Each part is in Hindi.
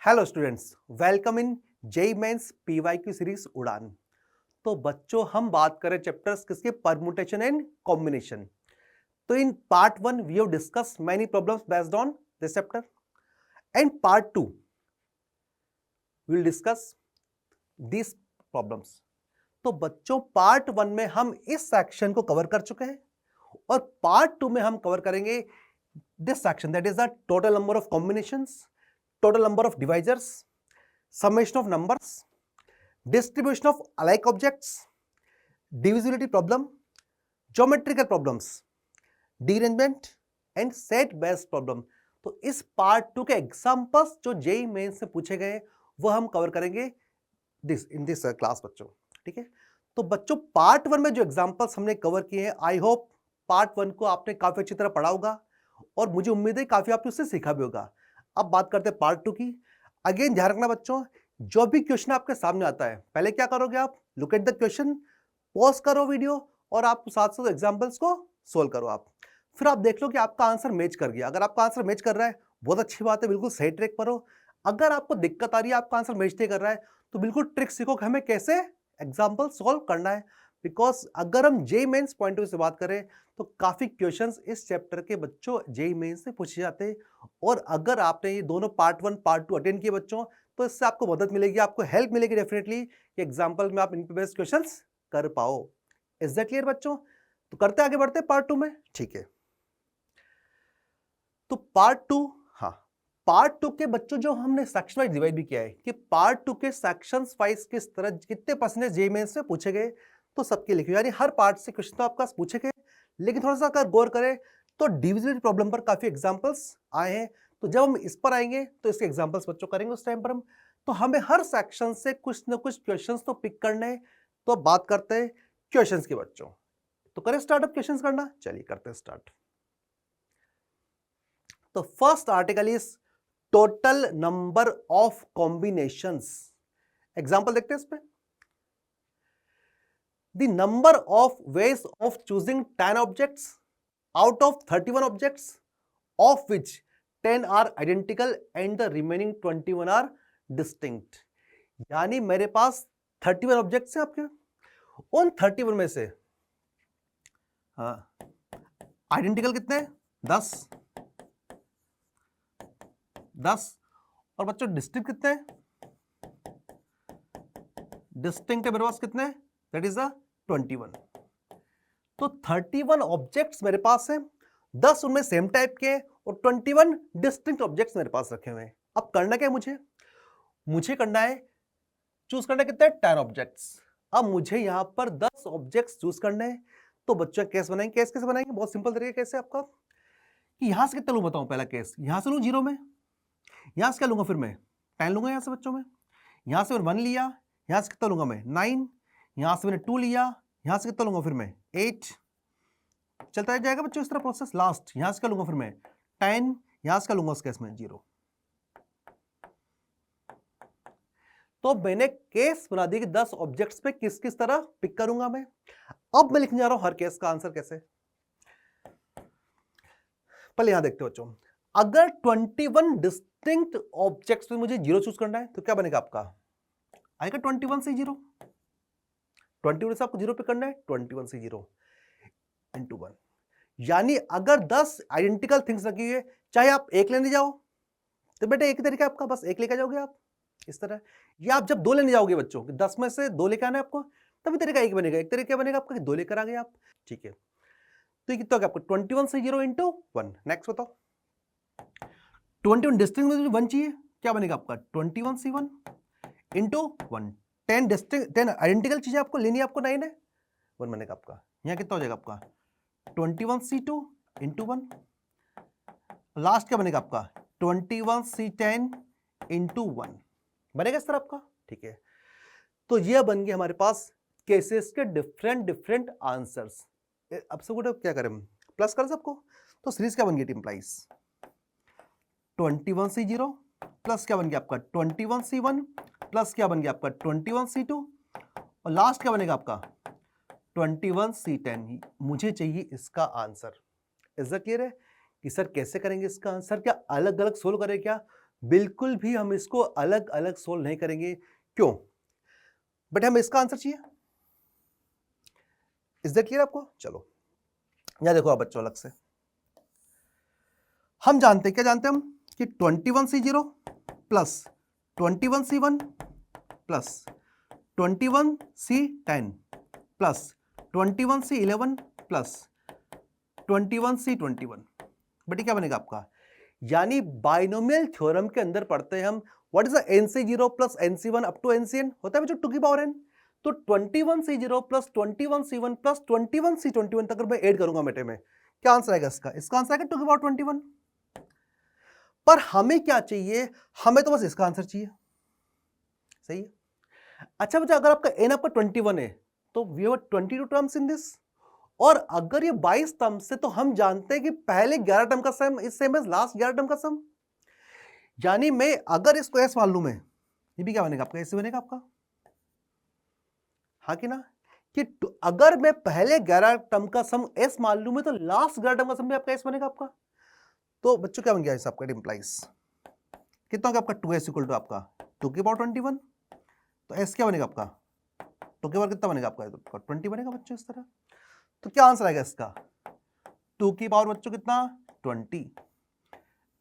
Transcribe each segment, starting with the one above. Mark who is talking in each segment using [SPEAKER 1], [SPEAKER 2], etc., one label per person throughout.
[SPEAKER 1] Hello students, welcome in JEE Mains PYQ series Udaan. तो बच्चों हम बात करें चैप्टर्स किसके, परमुटेशन एंड कॉम्बिनेशन। तो in part 1 we have discuss many problems based on this chapter and part 2 we will discuss this problems. तो बच्चों पार्ट 1 में हम इस सेक्शन को कवर कर चुके हैं और पार्ट 2 में हम कवर करेंगे this section, that is the total number of combinations, total number of divisors, summation of numbers, distribution of alike objects, divisibility problem, geometrical problems, derangement and set based problem। तो इस पार्ट 2 के एग्जांपल्स जो जेईई मेंस से पूछे गए वो हम कवर करेंगे इन दिस क्लास बच्चों। ठीक है, तो बच्चों पार्ट 1 में जो एग्जांपल्स हमने कवर किए हैं, आई होप पार्ट 1 को आपने काफी अच्छी तरह पढ़ा होगा और मुझे उम्मीद है काफी आपने उससे सीखा भी होगा। अब बात करते हैं पार्ट 2 की। अगेन ध्यान रखना बच्चों, जो भी क्वेश्चन आपके सामने आता है पहले क्या करोगे आप, look at the question, pause करो वीडियो और आप साथ साथ एग्जांपल्स को सोल्व करो। आप फिर आप देख लो कि आपका आंसर मैच कर गया। अगर आपका आंसर मैच कर रहा है बहुत अच्छी बात है, बिल्कुल सही ट्रैक पर हो। अगर आपको दिक्कत आ रही है, आपका आंसर मैच नहीं कर रहा है, तो बिल्कुल ट्रिक सीखो कि हमें कैसे एग्जाम्पल सोल्व करना है। बिकॉज अगर हम JEE Mains point of view से बात करें तो काफी क्वेश्चंस इस चैप्टर के बच्चों जेईई मेंस से पूछे जाते हैं और अगर आपने ये दोनों पार्ट 1 पार्ट 2 अटेंड किए बच्चों तो इससे आपको मदद मिलेगी, आपको हेल्प मिलेगी डेफिनेटली कि एग्जांपल में आप इन पे बेस्ड क्वेश्चंस कर पाओ। इज दैट क्लियर बच्चों? तो करते आगे बढ़ते पार्ट 2 में। ठीक है, तो पार्ट 2, हाँ पार्ट 2 के बच्चों जो हमने सेक्शन वाइज डिवाइड भी किया है कि पार्ट 2 के सेक्शंस वाइज किस तरह कितने परसेंटेज जेईई मेंस में पूछे गए, तो सबके लिखे, यानी हर पार्ट से क्वेश्चन तो आपका पूछे गए, लेकिन थोड़ा सा अगर गौर करें तो डिविजिबिलिटी प्रॉब्लम पर काफी एग्जांपल्स आए हैं। तो जब हम इस पर आएंगे तो इसके एग्जांपल्स बच्चों करेंगे उस टाइम पर हम, तो हमें हर सेक्शन से कुछ ना कुछ क्वेश्चंस तो पिक करने हैं। तो बात करते हैं क्वेश्चंस के बच्चों, तो करें स्टार्ट अप क्वेश्चंस करना। चलिए करते हैं स्टार्ट। तो first article is total number of combinations. Example देखते हैं इस पे। The number of ways of choosing 10 objects out of 31 objects, of which 10 are identical and the remaining 21 are distinct। यानी मेरे पास 31 ऑब्जेक्ट्स हैं आपके, उन 31 में से हाँ आइडेंटिकल कितने हैं? 10 और बच्चों डिस्टिंक्ट कितने हैं? डिस्टिंक्ट है मेरे पास कितने हैं? That is the 21। तो 31 ऑब्जेक्ट्स मेरे पास हैं, 10 उनमें सेम टाइप के और 21 डिस्टिंक्ट ऑब्जेक्ट्स मेरे पास रखे हुए हैं। अब करना क्या है मुझे करना है, चूज करना है कितने? 10 ऑब्जेक्ट्स। अब मुझे यहां पर 10 ऑब्जेक्ट्स चूज करने हैं। तो बच्चों केस बनाएंगे, केस कैसे बनाएंगे? बहुत सिंपल तरीके कैसे आपका कि यहां से कितना लूं बताऊं। पहला केस यहां से लूं 0 में, यहां से क्या लूंगा? फिर मैं 10 लूंगा यहां से बच्चों में, यहां से मैंने 1 लिया, यहां से कितना लूंगा मैं? 9, यहां से मैंने 2 लिया, यहां से कितना लूंगा फिर मैं? 8। चलता जाएगा बच्चों इस तरह प्रोसेस। लास्ट यहां से क्या लूंगा फिर मैं? 10, यहां से क्या लूंगा उस केस में? 0। तो मैंने केस बना दी कि 10 ऑब्जेक्ट्स पे किस किस तरह पिक करूंगा मैं। अब मैं लिखने जा रहा हूं हर केस का आंसर कैसे। पहले यहां देखते हो बच्चों, अगर 21 डिस्टिंक्ट ऑब्जेक्ट्स में मुझे 0 चूज करना है तो क्या बनेगा आपका? आएगा 21 से 0। 21 से आपको 0 पिक करना है, 21 से 0 इंटू 1। यानी अगर 10 आइडेंटिकल थिंग्स रखी हुई है, चाहे आप एक लेने जाओ तो बेटा एक ही तरीका आपका, बस एक लेकर जाओगे आप इस तरह, या आप जब 2 लेने जाओगे बच्चों 10 में से 2 लेकर आना है आपको, तभी तरीका एक बनेगा। एक तरीका बनेगा आपका कि 2 लेकर आ गए आप। ठीक है, तो ये कितना हो गया आपको? 21 से 0 इंटू 1। नेक्स्ट बताओ, 21 डिस्टिंक्ट में 1 चाहिए, क्या बनेगा आपका? 21 से 1 इंटू 1। 10 डिस्टिंक्ट 10 आइडेंटिकल चीजें आपको लेनी है, आपको 9 है, 1 बनेगा आपका। यहाँ कितना हो जाएगा आपका? 21C2 into 1। लास्ट क्या बनेगा आपका? 21C10 इंटू 1 बनेगा इस तरह आपका। ठीक है, तो यह बन गए हमारे पास केसेस के डिफरेंट आंसर्स। अब सबको क्या करें, प्लस कर सबको, तो सीरीज क्या बन गई? इंप्लाइज 21C0 प्लस क्या बन गया आपका? 21C1 प्लस क्या बन गया आपका? 21C2 और लास्ट क्या बनेगा आपका? 21C10। मुझे चाहिए इसका आंसर। इज दैट क्लियर है कि सर कैसे करेंगे इसका आंसर? क्या अलग अलग सोल्व करें क्या? बिल्कुल भी हम इसको अलग अलग सोल्व नहीं करेंगे। क्यों? बट हमें इसका आंसर चाहिए। इज दैट क्लियर आपको? चलो यहां देखो आप बच्चों, अलग से हम जानते हैं, क्या जानते हैं हम, कि 21C0 plus 21C1 plus 21C10 plus 21C11 plus 21C21, but ये क्या बनेगा आपका, यानी बाइनोमियल थ्योरम के अंदर पढ़ते हैं हम what is the NC0 plus NC1 up to NCN होता है जो 2 की पावर n। तो 21C0 plus 21C1 plus 21C21 तक अगर मैं ऐड करूंगा बेटे में, क्या आंसर आएगा इसका? इसका आंसर आएगा 2 की पावर 21। पर हमें क्या चाहिए? हमें तो बस इसका आंसर चाहिए। सही है। अच्छा बच्चा, अगर आपका n आपका 21 है तो we have 22 terms in this, और अगर ये 22 टर्म से, तो हम जानते हैं कि पहले 11 टर्म का sum is same as last 11 term का सम। यानी मैं अगर इसको एस मालूम है, ये भी क्या बनेगा आपका, ऐसे बनेगा आपका, हाँ कि ना, कि अगर मैं पहले 11 टर्म का सम एस मालूम है तो लास्ट 11 टर्म का सम भी आपका एस बनेगा आपका। तो बच्चों क्या बन गया इस आपका, इट इंप्लाइज कितना होगा आपका 2s इक्वल टू आपका 2 की पावर 21। तो एस क्या बनेगा आपका, 2 की पावर कितना बनेगा आपका, 20 बनेगा बच्चों इस तरह। तो क्या आंसर आएगा इसका, 2 की पावर बच्चों कितना, 20।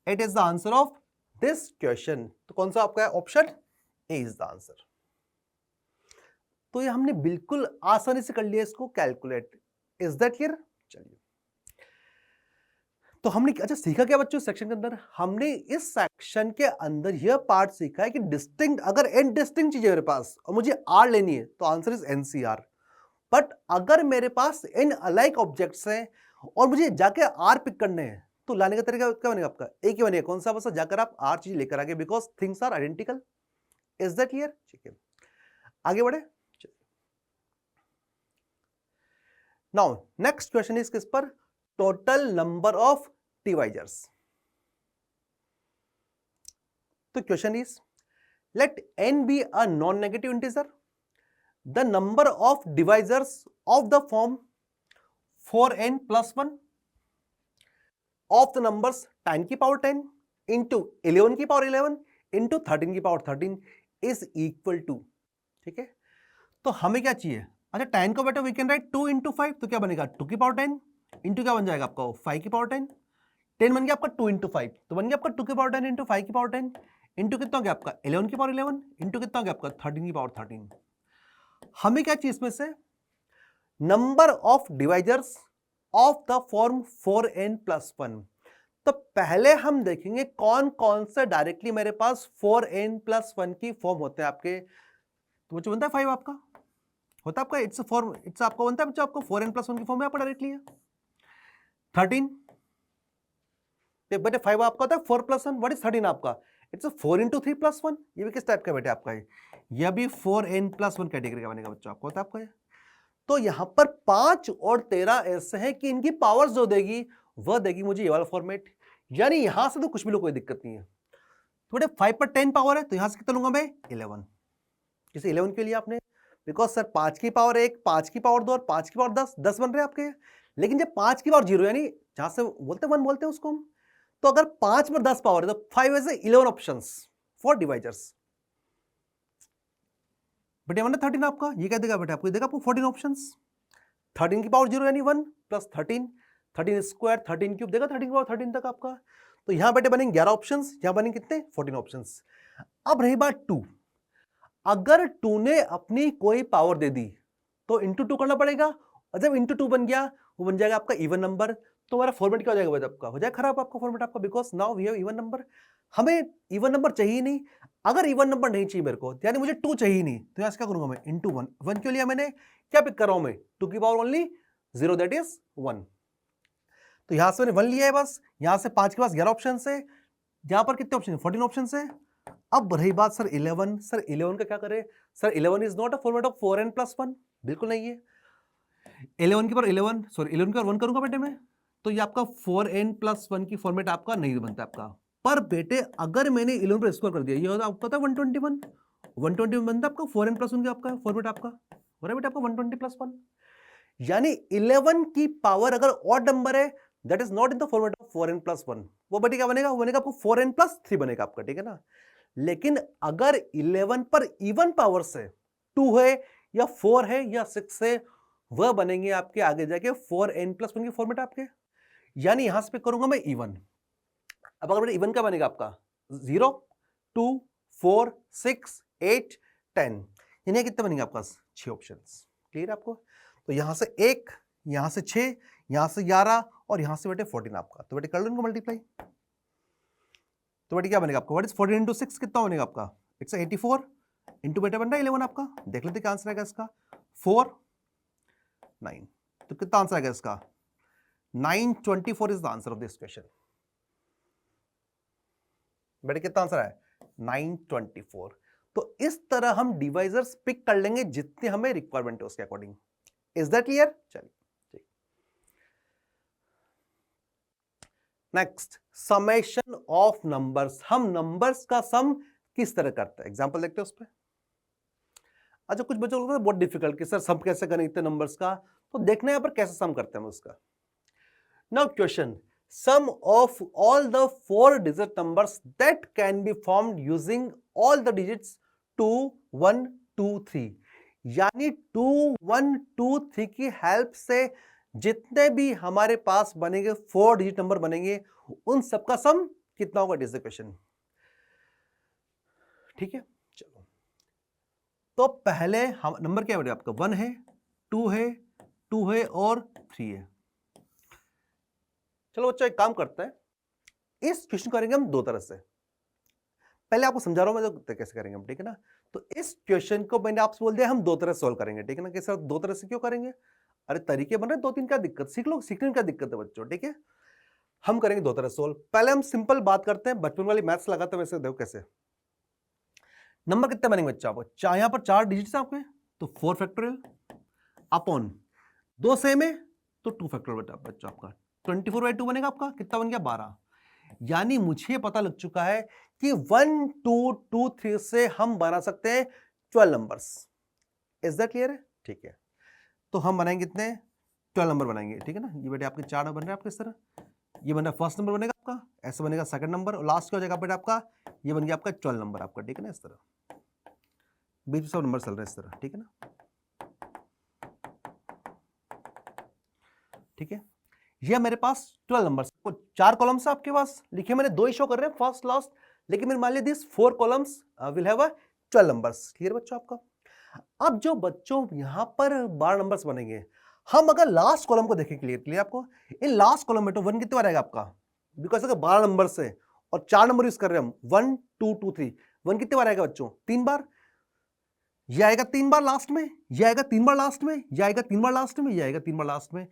[SPEAKER 1] It is the answer of this question. तो कौन सा आपका है, option A is the answer. तो ये हमने बिल्कुल आसानी से कर लिया इसको कैलकुलेट। Is that clear? चलिए, तो हमने अच्छा सीखा क्या बच्चों सेक्शन के अंदर? हमने इस सेक्शन के अंदर यह पार्ट सीखा है कि डिस्टिंक्ट, अगर n डिस्टिंक्ट चीज है मेरे पास और मुझे r लेनी है तो आंसर इज NCR। बट अगर मेरे पास n अलाइक ऑब्जेक्ट्स हैं और मुझे जाके r पिक करने हैं, तो लाने का तरीका क्या बनेगा आपका, एक ही बनेगा, कौन सा? बस जाकर आप r चीज लेकर आगे, because things are identical. Is that clear? ठीक है, आगे बढ़े। नाउ नेक्स्ट क्वेश्चन इज किस पर, टोटल नंबर ऑफ डिवाइजर्स। तो question is, let n be a non-negative integer, the number of divisors of the form 4n plus 1 of the numbers 10 की पावर 10 into 11 की पावर 11 into 13 की पावर 13 is equal to, ठीक है। तो हमें क्या चाहिए, अच्छा 10 को बेटा वी कैन राइट 2 into 5, तो क्या बनेगा 2 की पावर 10 इंटू क्या बन जाएगा आपका 5 की पावर 10, 10 बन गया आपका 2 into 5, तो बन गया आपका 2 की पावर 10 इंटू 5 की पावर 10 इंटू कितना हो गया आपका 11 की पावर 11 इंटू कितना हो गया आपका 13 की पावर 13। हमें क्या चाहिए इसमें से, number of divisors of the form 4n plus 1। तो पहले हम देखेंगे कौन कौन से डायरेक्टली मेरे पास 4n plus 1 की फॉर्म होते हैं आपके। तो बच्चों बनता है 5 आपका, होता है आपका, इट्स फॉर्म, इट्स आपका बनता है बच्चों आपको 4n plus 1 की फॉर्म में आपका डायरेक्टली है। 13 बेटे 5 आपका होता है 4 plus 1, व्हाट इज 13 आपका, इट्स 4 into 3 plus 1। ये भी किस टाइप का बेटे आपका है, यह भी 4n plus 1 कैटेगरी का बनेगा बच्चों आपको, होता है आपका ये। तो यहां पर 5 और 13 ऐसे हैं कि इनकी पावर्स जो देगी वह देगी मुझे ये वाला फॉर्मेट, यानी यहां से तो कुछ भी लो, कोई दिक्कत नहीं है। तो बेटे 5 पर 10 पावर है, तो यहां से कितना लूंगा मैं 11, किसी 11 के लिए आपने, बिकॉज सर 5 की पावर 1, 5 की पावर 2 और 5 की पावर 10 बन रहे हैं आपके। लेकिन जब 5 की पावर 0 यानी जहां से बोलते 1 बोलते हैं उसको हम, तो अगर 5 पर 10 पावर है तो 5 इज 11 ऑप्शंस फॉर डिवाइजर्स। बेटे 1 13 आपका, ये क्या देगा बेटे आपको, देगा आपको 14 ऑप्शंस। 13 की पावर 0 यानी 1 प्लस 13, 13 स्क्वायर 13 क्यूब देगा 13 की पावर 13 तक आपका। तो यहां बेटे बनेंगे 11 ऑप्शंस, यहां बनेंगे कितने 14 ऑप्शंस। अब रही बात 2, अगर 2 ने अपनी कोई पावर दे दी तो इंटू 2 करना पड़ेगा, और जब इंटू 2 बन गया वो बन जाएगा आपका इवन नंबर। तो हमारा फॉर्मेट क्या हो जाएगा बेटा आपका, हो जाएगा खराब आपका फॉर्मेट आपका, because now we have even number. हमें इवन नंबर चाहिए नहीं, अगर इवन नंबर नहीं चाहिए मेरे को, यानी मुझे 2 चाहिए नहीं, तो यहां से क्या करूंगा मैं इंटू 1, 1 क्यों लिया मैंने, क्या पिक कर रहा हूं मैं 2 की पावर ओनली 0 दैट इज 1। तो यहां से मैंने 1 लिया है बस, यहां से 5 के पास 11 ऑप्शन है, यहां पर कितने ऑप्शन है 14 ऑप्शन है। अब रही बात सर 11, सर 11 का क्या करें, sir 11 is not a format of 4n plus 1, बिल्कुल नहीं है। 11 के पर 11 सॉरी 11 के पर 1 करूंगा बेटे में, तो ये आपका 4n plus 1 की फॉर्मेट आपका नहीं बनता आपका। पर बेटे अगर मैंने 11 पर स्क्वायर कर दिया, ये होता आपका 121, 121 बनता आपका 4n plus 1 का आपका फॉर्मेट आपका हो रहा है बेटा आपका 120 plus 1। यानी 11 की पावर अगर ऑड नंबर है that is not in the format of 4n+1, वो बेटे क्या बनेगा, वो बनेगा आपको 4n+3 बनेगा आपका, ठीक है ना। लेकिन अगर 11 पर इवन पावर से 2 है या 4 है या 6 है, वह बनेंगे आपके आगे जाके 4n+1 के फॉर्मेट आपके। यानी यहां से करूंगा मैं इवन। अब अगर इवन क्या बनेगा आपका 0, 2, 4, 6, 8, 10, यानी कितने बनेंगे आपका 6 ऑप्शंस। क्लियर आपको। तो यहां से 1, यहां से 6, यहां से 11 और यहां से बेटे 14 आपका। तो बेटे कर लो इनको मल्टीप्लाई। तो बेटे क्या बनेगा आपका, व्हाट इज 14 into 6 कितना बनेगा आपका, इट्स 84 इंटू बेटे बन रहा है 11 आपका। देख लेते क्या आंसर आएगा इसका, 4, 9। तो कितना आंसर आएगा इसका, 924 is the answer of this question. बेटे कितना आंसर है 924। तो इस तरह हम डिवाइजर्स पिक कर लेंगे जितने हमें रिक्वायरमेंट है उसके अकॉर्डिंग। Is that clear. चलिए नेक्स्ट, समेशन ऑफ नंबर्स। हम नंबर्स का सम किस तरह करते हैं, एग्जांपल देखते हैं उस पर। अच्छा कुछ बच्चों को बहुत डिफिकल्ट कि सर सम कैसे करें इतने नंबर्स का, तो देखना है यहाँ पर कैसे सम करते हैं हम उसका। Now question, sum of all the 4 digit numbers that can be formed using all the digits 2, 1, 2, 3, यानी 2, 1, 2, 3 की हेल्प से जितने भी हमारे पास बनेंगे 4 डिजिट नंबर बनेंगे, उन सबका सम कितना होगा, इट इज द क्वेश्चन। ठीक है चलो, तो पहले हम नंबर क्या है आपका, 1 है, 2 है, 2 है और 3 है। चलो बच्चों एक काम करते हैं, इस क्वेश्चन करेंगे हम दो तरह से। पहले आपको समझा रहा हूं मैं तो कैसे करेंगे हम, ठीक है ना। तो इस क्वेश्चन को मैंने आपसे बोल दिया हम दो तरह से सॉल्व करेंगे, ठीक है ना। कैसे दो तरह से क्यों करेंगे, अरे तरीके बन रहे 2-3, क्या दिक्कत, सीख लो, सीखने में क्या दिक्कत है बच्चों, ठीक है। हम करेंगे दो तरह सोल्व। पहले हम सिंपल बात करते हैं, बचपन वाली मैथ्स लगाते हैं वैसे, देखो कैसे। नंबर कितने बनेंगे बच्चा आपको, यहां पर 4 डिजिट आपके, तो 4 फैक्टोरियल अपॉन 2 सेम है तो 2 फैक्टोरियल बच्चा आपका 24/2 बनेगा आपका, कितना बन गया 12। यानी मुझे पता लग चुका है कि 1, 2, 2, 3 से हम बना सकते हैं 12 नंबर्स। इज दैट क्लियर है, ठीक है। तो हम बनाएंगे कितने, 12 नंबर बनाएंगे, ठीक है ना। ये बेटे आपके 4 नंबर बन रहे हैं आपके इस तरह, ये बन रहा है फर्स्ट नंबर बनेगा आपका, ऐसे बनेगा सेकंड नंबर और लास्ट क्या हो जाएगा बेटा आपका, ये बन गया आपका 12 नंबर आपका, ठीक है ना। इस तरह बीच में सब नंबर चल रहे हैं इस तरह, ठीक है ना। ठीक है, ये मेरे पास 12 नंबर्स, 4 कॉलम्स आपके पास लिखे मैंने, 2 ही शो कर रहे हैं फर्स्ट लास्ट, लेकिन मैंने मान लिया this 4 columns will have 12 numbers. Clear बच्चों आपका। अब जो बच्चों यहां पर 12 नंबर्स बनेंगे, हम अगर लास्ट कॉलम को देखें, क्लियर आपको, इन लास्ट कॉलम में तो 1 कितने बार आएगा आपका, बिकॉज अगर 12 नंबर से और 4 नंबर यूज कर रहे हैं हम, 1, 2, 2, 3, 1 कितने बार आएगा बच्चों, 3 बार। ये आएगा 3 बार लास्ट में, ये आएगा 3 बार लास्ट में, ये आएगा 3 बार लास्ट में, ये आएगा 3 बार लास्ट में।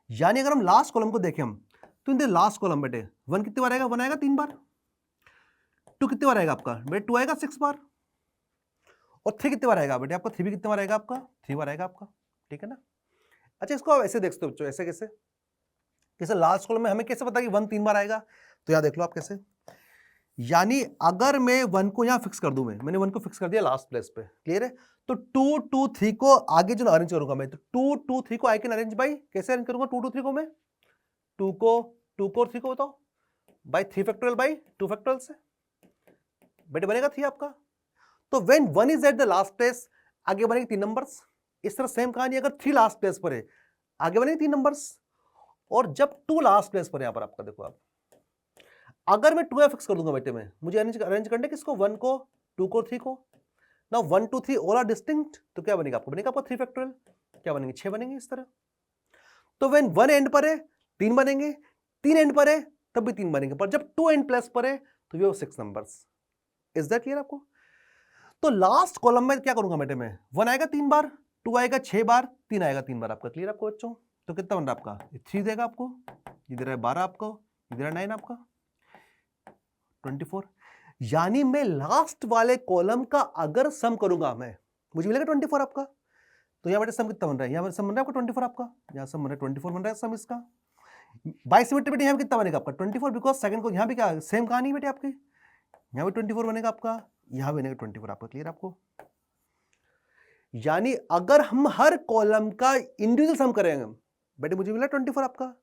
[SPEAKER 1] यानी अगर हम लास्ट कॉलम को देखें हम, तो इन लास्ट कॉलम बेटे 1 कितने बार आएगा, 1 आएगा 3 बार। 2 कितने बार आएगा आपका बेटे, 2 आएगा 6 बार। और 3 कितने बार आएगा बेटे आपका, 3 भी कितने बार आएगा आपका, 3 बार आएगा आपका, ठीक है ना। अच्छा इसको आप ऐसे देखते हो बच्चों, ऐसे कैसे, कैसे लास्ट कॉलम में हमें कैसे पता कि 1 3 बार आएगा, तो यहां देख लो आप कैसे। यानी अगर मैं 1 को यहां फिक्स कर दूं, मैंने 1 को फिक्स कर दिया लास्ट प्लेस पे, क्लियर है। तो 2, 2, 3 को आगे जो अरेंज करूंगा मैं, तो 2, 2, 3 को आई कैन अरेंज बाई, कैसे अरेंज करूंगा 2, 2, 3 को मैं, 2 को 3 को बताओ बाई 3 फैक्टोरियल बाई 2 फैक्टोरियल से, बेटे बनेगा 3 आपका। तो when 1 is at the last place, आगे बनेंगे 3 नंबर्स। इस तरह सेम कहानी, अगर 3 लास्ट प्लेस पर है, आगे बनेंगे 3 नंबर्स। और जब 2 लास्ट प्लेस पर यहां पर आपका देखो आप, अगर मैं 2 फिक्स कर दूंगा बेटे में, मुझे अरेंज करने किसको, 1 को, 2 को, 3 को। नाउ 1, 2, 3 ऑल आर डिस्टिंक्ट, तो क्या बनेगा आपको, बनेगा आपको 3 फैक्टोरियल, क्या बनेंगे 6 बनेंगे इस तरह। तो व्हेन 1 एंड पर है 3 बनेंगे, 3 एंड पर है तब भी 3 बनेंगे, पर जब 2 एंड प्लस पर है तो ये 6 नंबर्स। इज दैट क्लियर आपको। तो लास्ट कॉलम में क्या करूंगा बेटे मैं, 1 आएगा 3 बार, 2 आएगा 6 बार, 3 आएगा 3 बार आपका। क्लियर आपको बच्चों। तो कितना बन रहा है आपका, 3 देगा आपको, इधर है 12 आपको, इधर है 9 आपका, 24। यानी मैं लास्ट वाले कॉलम का अगर सम करूंगा मैं, मुझे मिलेगा 24 आपका। तो यहां बेटे सम कितना बन रहा है, यहां सम बन रहा है आपका 24 आपका, यहां सम बन रहा है 24 बन रहा है सम इसका। बाई सिमेट्री बेटे यहां कितना बनेगा आपका 24, बिकॉज सेकंड को यहां भी क्या सेम कहानी बेटे आपकी, यहां भी 24 बनेगा आपका, यहां बनेगा 24 आपका। क्लियर आपको। यानी अगर हम हर कॉलम का इंडिविजुअल सम करेंगे बेटे, मुझे मिला 24 आपका।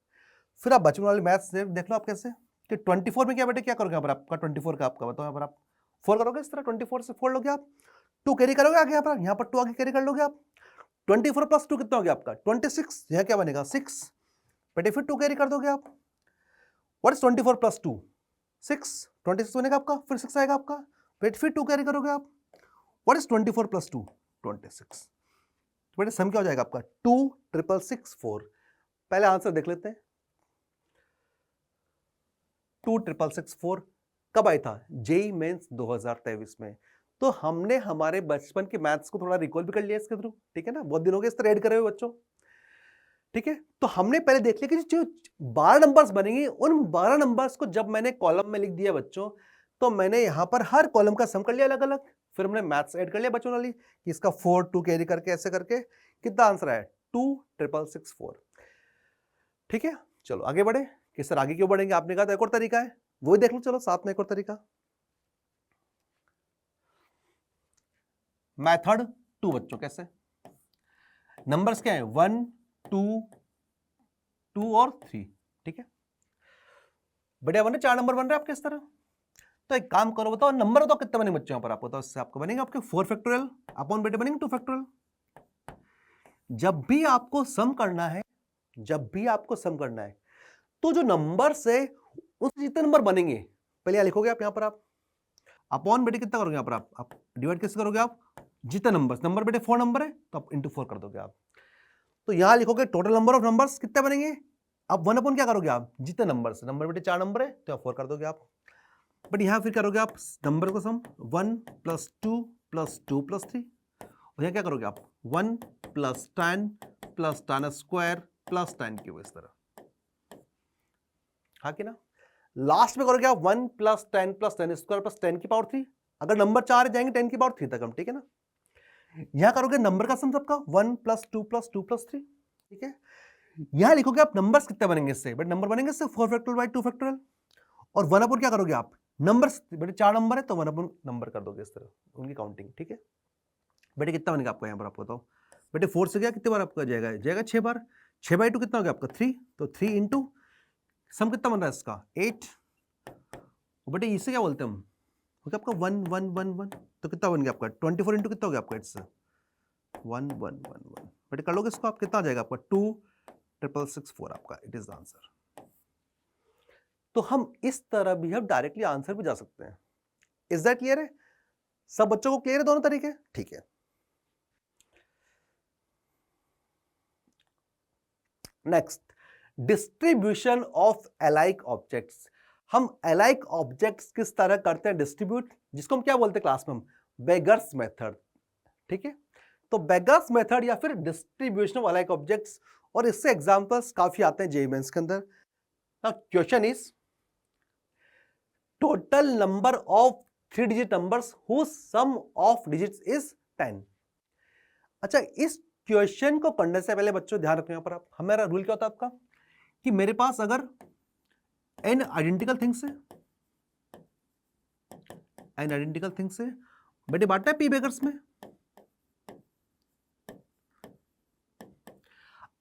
[SPEAKER 1] फिर आप बचपन वाले मैथ्स देख लो आप कैसे कि 24 में क्या बेटे क्या करोगे यहाँ पर आपका 24 का आपका बताओ यहाँ पर आप 4 करोगे इस तरह 24 से 4 लोगे आप 2 कैरी करोगे आगे यहाँ पर 2 आगे कैरी कर लोगे आप 24 प्लस 2 कितना हो गया आपका 26 यह क्या बनेगा 6 बेटे फिर 2 कैरी कर दोगे आप व्हाट इज 24 प्लस 2 6 26 बनेगा आपका फिर 6 आएगा आपका बेटे फिर 2 कैरी करोगे आप व्हाट इज 24 प्लस 2 26 बेटे सम क्या हो जाएगा आपका 26664 पहले आंसर देख लेते हैं 26664 कब आया था जेई मेंस 2023 में। तो हमने हमारे बचपन के मैथ्स को थोड़ा रिकॉल भी कर लिया इसके थ्रू, ठीक है ना, बहुत दिन हो गए इस तरह ऐड करे हुए बच्चों, ठीक है। तो हमने पहले देख लिया कि जो 12 नंबर्स बनेंगे उन 12 नंबर्स को जब मैंने कॉलम में लिख दिया बच्चों, तो मैंने यहां पर हर कॉलम का सम कर लिया अलग अलग, फिर हमने मैथ्स ऐड कर लिया बच्चों वाली कि इसका 4 2 कैरी करके ऐसे करके कितना आंसर आया 26664, ठीक है। चलो आगे बढ़े कि सर आगे क्यों बढ़ेंगे, आपने कहा था एक और तरीका है वही देख लो, चलो साथ में एक और तरीका मेथड 2 बच्चों कैसे, नंबर्स क्या है 1 2 2 और 3, ठीक है। बढ़िया बने 4 नंबर बन रहे हैं आपके इस तरह। तो एक काम करो बताओ नंबर बताओ कितने बनेंगे बच्चों पर, आप बताओ इससे आपको बनेंगे आपके 4 फैक्टोरियल अपॉन बेटे बनेंगे 2 फैक्टोरियल। जब भी आपको सम करना है, जब भी आपको सम करना है तो जो नंबर्स है उससे जितने नंबर बनेंगे पहले लिखोगे आप, यहां पर आप अपॉन बेटे कितना करोगे यहां पर आप डिवाइड कैसे करोगे आप, जितने नंबर बेटे 4 नंबर है तो आप इंटू 4 कर दोगे आप, तो यहां लिखोगे टोटल नंबर ऑफ नंबर्स कितने बनेंगे, अब 1 अपॉन क्या करोगे आप जितने नंबर बेटे 4 नंबर है तो आप 4 कर दोगे आप, बट यहां फिर करोगे आप नंबर को सम 1 + 2 + 2 + 3, और यहां क्या करोगे आप 1 + 10 + 10 स्क्वायर + 10 क्यूब इस तरह, हाँ कि ना। लास्ट में करोगे आप 1 + 10 + 10 स्क्वायर + 10 की पावर 3, अगर नंबर 4 जाएंगे 10 की पावर 3 तक हम, ठीक है ना। यहां करोगे नंबर का सम सबका 1 + 2 + 2 + 3, ठीक है। यहां लिखोगे आप नंबर्स कितने बनेंगे इससे, बट नंबर बनेंगे इससे 4 फैक्टोरियल बाय 2 फैक्टोरियल, और 1 अपॉन क्या करोगे आप नंबर्स बेटे 4 नंबर है तो 1 अपॉन नंबर कर दोगे इस तरह उनकी काउंटिंग, ठीक है। बेटे कितना बनेगा आपका यहां पर आपको बताओ, बेटे 4 से गया कितने बार आपका जाएगा 6 बार, 6 बाई 2 कितना हो गया आपका 3, तो 3 इंटू सम कितना बन रहा है इसका 8, बेटे इसे क्या बोलते हैं हम, हो गया आपका 1 1 1 1, तो कितना बन गया आपका 24 इंटू कितना हो गया आपका इट्स 1 1 1 1, बेटे कर लोगे इसको आप कितना आ जाएगा आपका 26664 आपका इट इज द आंसर। तो हम इस तरह भी हम डायरेक्टली आंसर भी जा सकते हैं, इज दैट क्लियर है, सब बच्चों को क्लियर है दोनों तरीके, ठीक है। Next distribution of alike objects, हम अलाइक ऑब्जेक्ट्स किस तरह करते हैं डिस्ट्रीब्यूट, जिसको हम क्या बोलते हैं क्लास में हम बेगर्स मेथड, ठीक है। तो बेगर्स मेथड या फिर डिस्ट्रीब्यूशन ऑफ अलाइक ऑब्जेक्ट्स, और इससे एग्जांपल्स काफी आते हैं जेईई मेंस के अंदर। Now question is total number of 3 digit numbers whose sum of digits is 10। अच्छा, इस क्वेश्चन को पढ़ने से पहले बच्चों ध्यान रखना, यहां पर आप हमारा रूल क्या होता है आपका कि मेरे पास अगर n आइडेंटिकल थिंग्स है, n आइडेंटिकल थिंग्स है बेटे बांटना है p बेगर्स में,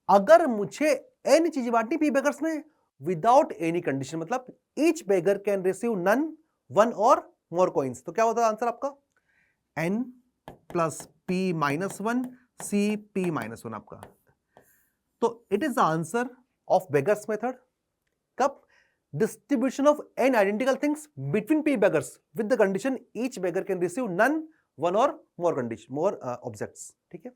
[SPEAKER 1] अगर मुझे n चीजें बांटनी p बेगर्स में विदाउट एनी कंडीशन, मतलब each beggar can receive none one और मोर कॉइन्स, तो क्या होता है आंसर आपका n + p - 1 c p - 1 आपका, तो it is the answer of beggars method. कब distribution of n identical things between p beggars with the condition each beggar can receive none one और मोर कंडीशन मोर ऑब्जेक्ट्स, ठीक है।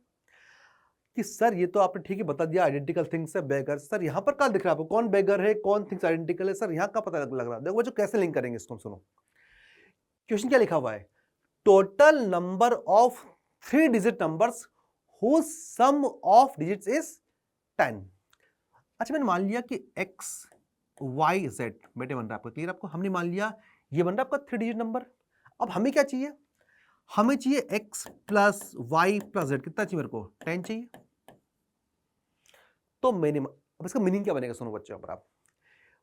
[SPEAKER 1] कि सर ये तो आपने ठीक ही बता दिया आइडेंटिकल थिंग्स है बेगर, सर यहां पर क्या दिख रहा है आपको कौन बेगर है कौन थिंग्स आइडेंटिकल है, सर यहां का पता लग रहा है, देखो जो कैसे लिंक करेंगे इसको, सुनो क्वेश्चन क्या लिखा हुआ है, total number of 3 digit numbers whose sum of digits is 10। अच्छा मैंने मान लिया कि x y z बेटे बन रहा है आपका, क्लियर आपको, हमने मान लिया ये बन रहा है आपका 3 डिजिट नंबर। अब हमें क्या चाहिए, हमें चाहिए x + y + z, कितना चाहिए मेरे को 10 चाहिए। तो मैंने अब इसका मीनिंग क्या बनेगा सुनो बच्चों, पर आप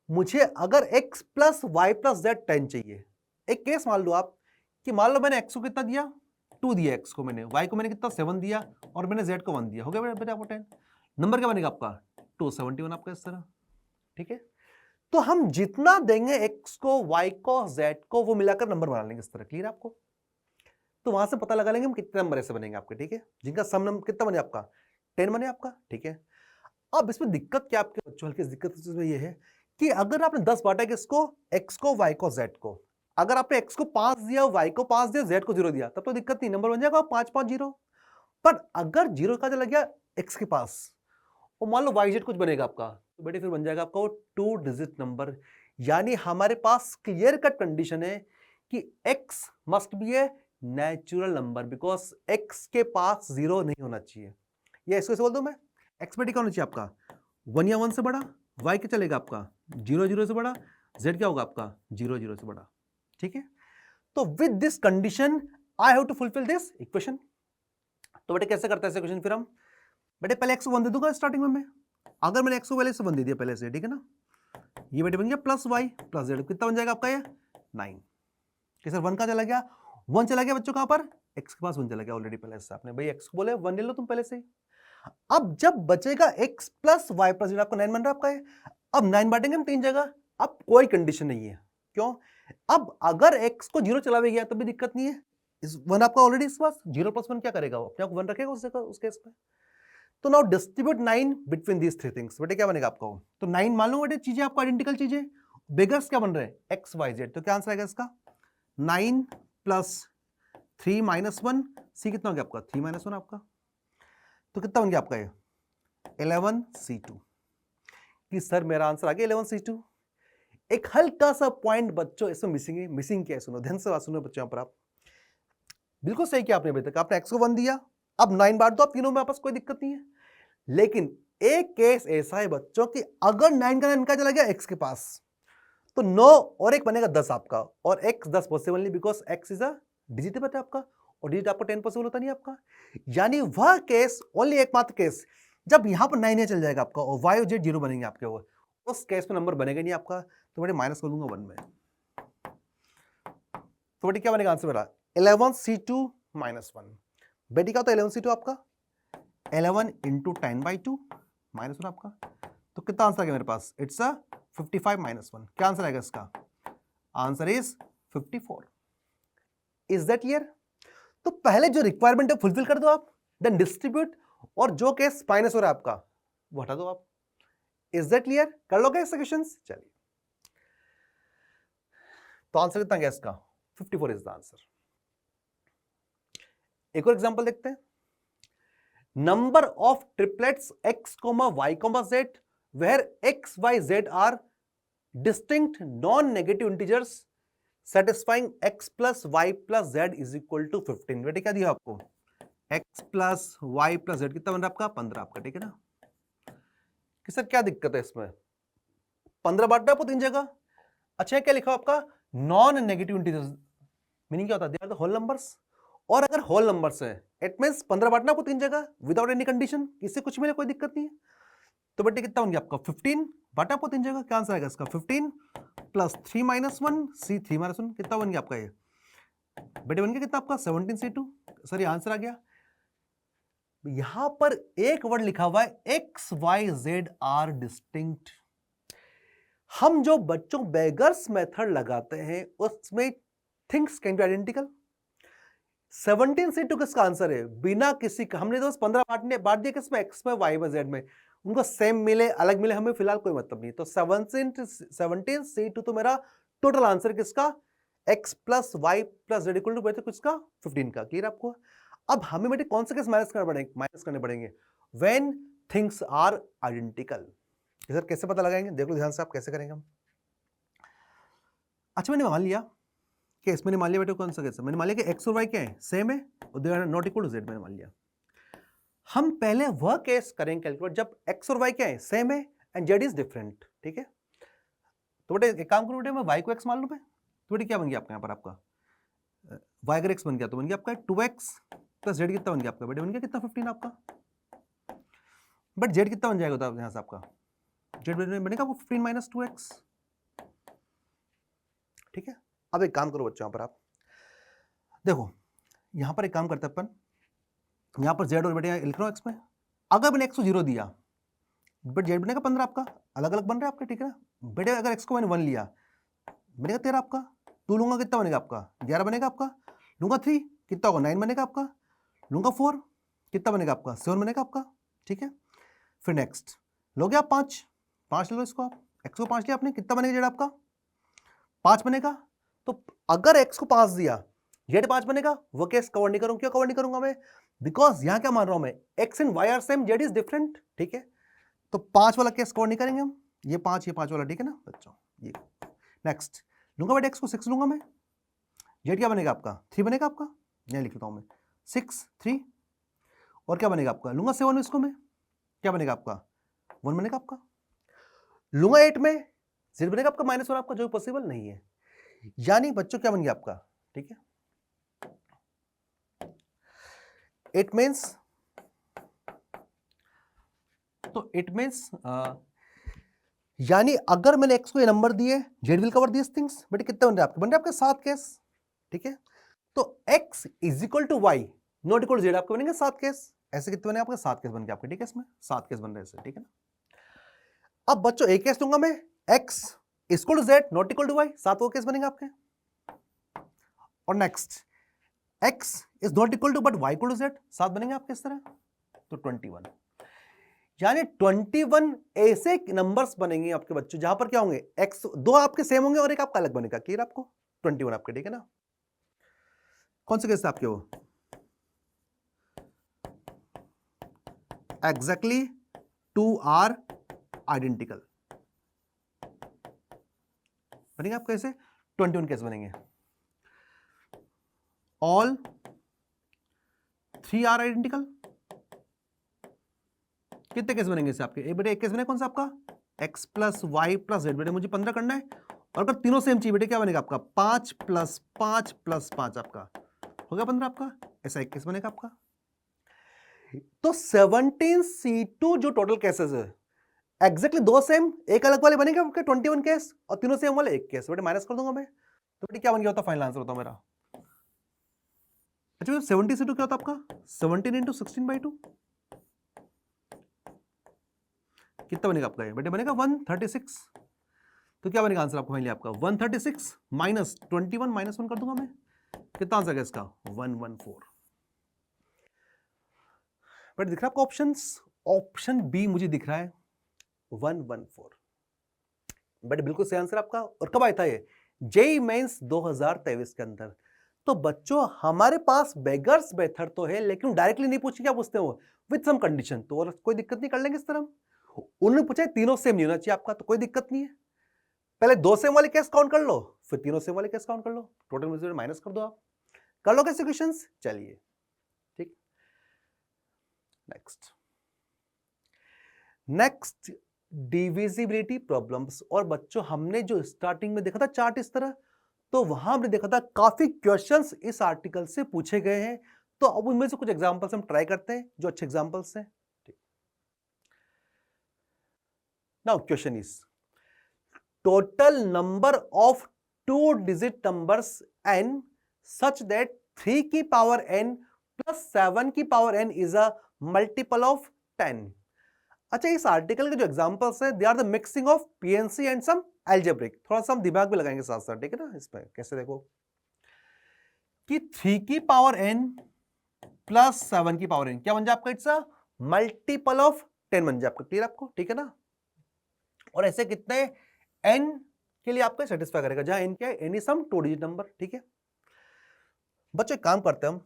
[SPEAKER 1] मुझे अगर x + y + z 10 चाहिए, एक केस मान लो आप कि मान लो मैंने x को कितना दिया 2 दिया, x को मैंने, y को मैंने कितना 7 दिया, और मैंने z को 1 दिया, हो गया बेटा आपको 10, नंबर क्या बनेगा आपका 271 आपका इस तरह, ठीक है। तो हम जितना देंगे x को, y को, z को, वो मिलाकर नंबर बना लेंगे इस तरह। क्लियर आपको? तो वहां से पता लगा लेंगे हम कितने नंबर ऐसे बनेंगे आपके, ठीक है, जिनका सम नंबर कितना बने आपका, 10 बने आपका, ठीक है। अब इसमें दिक्कत क्या आपके बच्चों, हल्की दिक्कत इसमें ये है कि अगर आपने 10 बांटा किसको, x को, y को, z को, अगर आपने x को 5 दिया, y को 5 दिया, z को 0 दिया, तब तो दिक्कत नहीं, नंबर बन जाएगा 5 5 0। पर अगर 0 का लग गया x के पास और मान लो yz कुछ बनेगा आपका, तो बेटे फिर बन जाएगा आपका वो 2 डिजिट नंबर। यानी हमारे पास क्लियर कट कंडीशन है कि x must be a natural number, because x के पास 0 नहीं होना चाहिए। ये इसको बोल दो मैं, x बेटे क्या होना चाहिए आपका, 1 या 1 से बड़ा, y क्या चलेगा आपका 0 0 से बड़ा, z क्या होगा आपका 0 0 से बड़ा, ठीक है। तो with this condition I have to fulfill this equation. तो बेटे कैसे करते हैं इस इक्वेशन, फिर हम बेटे पहले x को 1 दे दूंगा स्टार्टिंग में मैं, अगर मैंने x को पहले से 1 दे दिया पहले से, ठीक है ना, ये बेटे बन गया प्लस y प्लस z, कितना बन जाएगा आपका ये 9। कि सर 1 का चला गया, 1 चला गया बच्चों कहां पर, x के पास 1 चला गया ऑलरेडी पहले से, आपने भाई x को बोले 1 ले लो तुम पहले से। अब जब बचेगा x plus y plus z, आपका 9 बन रहा है आपका ये। अब 9 बांटेंगे हम 3 जगह, अब कोई कंडीशन नहीं है, क्यों, अब अगर x को 0 चला भी गया तब भी दिक्कत नहीं है, इस 1 आपका ऑलरेडी इस पास, 0 प्लस 1 क्या करेगा, वो अपने आप 1 रखेगा उस केस में। तो now distribute 9 between these 3 things, बेटे क्या बनेगा आपका, तो 9 मान लो बेटे चीजें आपको आइडेंटिकल चीजें, बिगर्स क्या बन रहे हैं x y z, तो क्या आंसर आएगा इसका 9 प्लस 3 माइनस 1, सी कितना हो गया आपका 3 माइनस 1 आपका, तो कितना बन गया आपका ये 11 C2। कि सर मेरा आंसर आ गया 11 C2। एक हल्का सा पॉइंट बच्चों इसमें मिसिंग है, मिसिंग क्या है सुनो ध्यान से बात सुनो बच्चों, यहाँ पर आप बिल्कुल सही किया आपने अभी तक, आपने x को 1 दिया, अब 9 बांट दो आप तीनों में, आपस कोई दिक्कत नहीं है। लेकिन एक केस ऐसा है बच्चों कि अगर 9 का 9 का चला गया x के पास, तो 9 और 1 बनेगा 10 आपका, और x 10 पॉसिबल नहीं, because x is a digit है आपका, और डिजिट आपका 10 पॉसिबल होता नहीं आपका। यानी वह केस, ओनली एकमात्र केस, जब यहां पर 9 चल जाएगा आपका और y और z 0 बनेंगे आपके, वो उस केस में नंबर बनेगा नहीं आपका, तो बेटे माइनस कर लूंगा 1 में, तो बेटे क्या बनेगा आंसर मेरा 11 C2 माइनस 1। बेटी का तो 11 C2 आपका 11 इंटू 10/2 माइनस 1 आपका, तो कितना आंसर आ गया मेरे पास, इट्स अ 55 माइनस 1। क्या आंसर आएगा इसका, answer is 54। Is that clear? तो पहले जो रिक्वायरमेंट है फुलफिल कर दो आप, देन डिस्ट्रीब्यूट, और जो केस माइनस हो रहा है आपका वो हटा दो आप। Is that clear? कर लोगे क्वेश्चंस? चलिए, तो आंसर कितना गया इसका 54 इज द आंसर। एक और एग्जांपल देखते हैं, number of triplets x, y, z where x, y, z are distinct non-negative integers satisfying x plus y plus z is equal to 15। बेटे क्या दिया आपको x plus y plus z कितना बन रहा है आपका 15 आपका, ठीक है ना। कि सर क्या दिक्कत है इसमें, 15 बांटना है आपको 3 जगह। अच्छा क्या लिखा आपका नॉन नेगेटिव इंटीजर्स, मीनिंग क्या होता है, they are the whole numbers, और अगर होल नंबर्स है इट मींस 15 बांटना आपको 3 जगह विदाउट एनी कंडीशन, इससे कुछ मिले कोई दिक्कत नहीं है। तो बेटे कितना बन गया आपका 15 बांटा आपको 3 जगह, क्या आंसर आएगा इसका 15 प्लस 3 माइनस 1 C 3 माइनस 1, कितना बन गया आपका ये बेटे बन गया कितना आपका 17 C2। सर ये आंसर आ गया। यहां पर एक वर्ड लिखा हुआ है x y z are distinct. हम जो बच्चों बेगर्स मेथड लगाते हैं उसमें things can be identical. 17 C2 किसका आंसर है, बिना किसी का, हमने तो 15 बांट दिया किसमें x में y में z में, उनको सेम मिले अलग मिले हमें फिलहाल कोई मतलब नहीं। तो 17 C2 तो मेरा टोटल आंसर किसका x plus y plus z equal to किसका 15 का। क्लियर आपको? अब हमें बेटे कौन सा केस माइनस करने पड़ेंगे when things are identical. Sir कैसे पता लगाएंगे, देख लो ध्यान से आप कैसे करेंगे हम। अच्छा मैंने मान लिया केस, मैंने मान लिया बेटे कौन सा केस, मैंने मान लिया कि x और y क्या है सेम है और they are not equal to z, मैंने मान लिया। हम पहले वह केस करेंगे कैलकुलेट जब x और y क्या है सेम है एंड z इज डिफरेंट, ठीक है। तो बेटे एक काम करो बेटे, मैं y को x मान लूं मैं, तो बेटे क्या बन गया आपका यहाँ पर आपका y अगर x बन गया तो बन गया आपका 2x प्लस z कितना बन गया आपका बेटे बन गया कितना 15 आपका, बट z कितना बन जाएगा यहाँ से आपका z बनेगा वो 15 माइनस 2x, ठीक है। अब एक काम करो बच्चों यहाँ पर आप देखो, यहाँ पर एक काम करते हैं अपन, यहाँ पर z और बेटे लिख रहा हूँ x में, अगर मैंने x को 0 दिया, बट जेड बनेगा 15 आपका, अलग अलग बन रहा है आपके, ठीक है ना। बेटे अगर एक्स को मैंने 1 लिया, बनेगा 13 आपका। 2 लूंगा कितना बनेगा आपका, 11 बनेगा आपका। लूंगा 3 कितना होगा, 9 बनेगा आपका। लूंगा 4 कितना बनेगा आपका, 7 बनेगा आपका, ठीक है। फिर नेक्स्ट लोगे आप 5 ले लो इसको आप, एक्स को 5 लिया आपने, कितना बनेगा जेड आपका, 5 बनेगा। तो अगर एक्स को 5 दिया, जेड 5 बनेगा, वो केस कवर नहीं करूंगा। क्यों कवर नहीं करूंगा मैं, बिकॉज यहां क्या मान रहा हूं मैं, x and y are same, z is different, ठीक है। तो 5 वाला केस कवर नहीं करेंगे हम, ये 5 वाला, ठीक है ना बच्चों। ये नेक्स्ट लूंगा बेटा एक्स को 6 लूंगा मैं, जेड क्या बनेगा आपका, 3 बनेगा आपका, यहां लिख लेता हूं मैं 6 3। और क्या बनेगा आपका, लूंगा 7 इसको मैं, क्या बनेगा आपका, 1 बनेगा आपका। लूंगा 8 में, जेड बनेगा आपका -1 आपका, जो पॉसिबल नहीं है। यानी बच्चों क्या बन गया आपका, ठीक है। इट मीन्स, तो इट मीन्स यानी अगर मैंने एक्स को ये नंबर दिए, Z will cover this things. बेटे कितने बन रहे आपके, बन रहे आपके 7 केस, ठीक है। तो x is equal to y not equal to z, आपके बनेंगे 7 केस। ऐसे कितने बने आपके, 7 केस बन गए आपके, ठीक है। इसमें 7 केस बन रहे हैं, ठीक है ना। अब बच्चों एक केस दूंगा मैं, x equal to z not equal to y, 7 वो केस बनेंगे आपके। और next x is not equal to but y equal to z, 7 बनेंगे आपके इस तरह। तो 21, यानी 21 ऐसे नंबर्स बनेंगे आपके बच्चों जहां पर क्या होंगे, x 2 आपके सेम होंगे और एक आपका अलग बनेगा। क्लियर आपको, 21 आपके, ठीक है ना। कौन से केस आपके वो, एग्जैक्टली 2 आर आइडेंटिकल बनेंगे आपके, ऐसे 21 केस बनेंगे। ऑल 3 आर आइडेंटिकल, कितने केस बनेंगे इससे आपके, बेटे एक केस बनेगा कौन सा आपका, x plus y plus z. बेटे मुझे 15 करना है, और अगर तीनों सेम चाहिए बेटे क्या बनेगा आपका, 5 प्लस 5 प्लस 5 आपका हो गया 15 आपका। ऐसा एक केस बनेगा आपका। तो 17C2 जो टोटल केसेस है, एग्जैक्टली 2 सेम एक अलग वाले बनेंगे आपके 21 केस, और तीनों सेम वाले एक केस। बेटे माइनस कर दूंगा मैं, तो बेटे क्या बन गया होता, फाइनल आंसर होता मेरा। अच्छा 17C2 क्या होता आपका, 17 × 16/2, कितना बनेगा आपका, बेटे बनेगा 136। तो क्या बनेगा आंसर आपको फाइनली आपका 136 माइनस 21 -1 कर दूंगा मैं, कितना आंसर है इसका 114। बट दिख रहा है आपको ऑप्शंस, ऑप्शन बी मुझे दिख रहा है 114। बट बिल्कुल सही आंसर आपका। और कब आया था ये, जेईई मेंस 2023 के अंदर। तो बच्चों हमारे पास बेगर्स मेथड तो है, लेकिन डायरेक्टली नहीं पूछे, क्या पूछते हैं वो, विद सम कंडीशन। तो और कोई दिक्कत नहीं, कर लेंगे इस तरह। उन्होंने पूछा तीनों सेम नहीं होना चाहिए आपका, तो कोई दिक्कत नहीं है। पहले 2 सेम वाले केस काउंट कर लो, फिर तीनों सेम वाले केस काउंट कर लो, टोटल में माइनस कर दो आप, कर लो कैसे क्वेश्चंस। चलिए ठीक, नेक्स्ट डिविजिबिलिटी प्रॉब्लम्स। और बच्चों हमने जो स्टार्टिंग में देखा था चार्ट इस तरह, तो वहां हमने देखा था काफी क्वेश्चंस इस आर्टिकल से पूछे गए हैं। तो अब उनमें से कुछ एग्जांपल्स हम ट्राई करते हैं जो अच्छे एग्जांपल्स हैं। Now question is, total number of 2-digit numbers n such that 3 की पावर n plus 7 की power n is a multiple of 10। अच्छा इस आर्टिकल के जो एग्जांपल्स है, they are the mixing of PNC and some algebraic. थोड़ा सा हम दिमाग भी लगाएंगे साथ साथ, ठीक है ना। इसमें कैसे देखो कि 3 की पावर n प्लस 7 की पावर n क्या बन जाए आपका, इट्स अ मल्टीपल ऑफ 10 बन जाए आपका। क्लियर आपको, ठीक है ना। और ऐसे कितने n के लिए आपको सेटिस्फाई करेगा, जहां n क्या है, n is some 2 digit number, ठीक है। बच्चों काम करते हैं हम,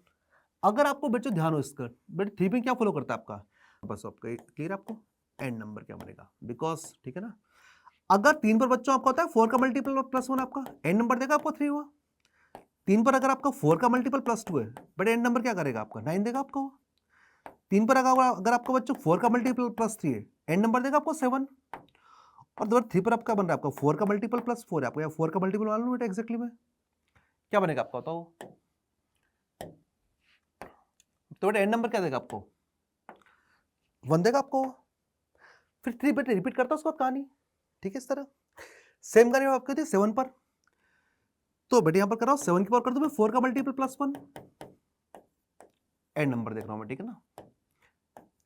[SPEAKER 1] अगर आपको बच्चों ध्यान हो इसका, बेटे 3 में क्या फॉलो करता है आपका, बस आपका क्लियर आपको n नंबर क्या बनेगा, बिकॉज ठीक है ना। अगर 3 पर बच्चों आपका होता है 4 का मल्टीपल प्लस 1 आपका n नंबर देगा आपको 3 हुआ। 3 पर अगर आपका 4 का मल्टीपल प्लस 2 है, बेटे n नंबर क्या करेगा आपका 9 देगा आपको। 3 पर अगर आपका बच्चों 4 का मल्टीपल प्लस 3 है, n नंबर देगा आपको 7। और नंबर 3 पर आपका बन रहा है आपका 4 का मल्टीपल प्लस 4 है आपको, या 4 का मल्टीपल मान लो बेटा एग्जैक्टली में क्या बनेगा आपका, बताओ। तो बेटा n नंबर क्या देगा आपको 1 देगा आपको। फिर 3 बेटे रिपीट करता उसके बाद कहानी, ठीक है। इस तरह सेम कहानी आपकी थी 7 पर, तो बेटे यहां पर कर रहा हूं 7 की पावर कर दो मैं 4 का मल्टीपल प्लस 1, n नंबर देख रहा हूं मैं, ठीक है ना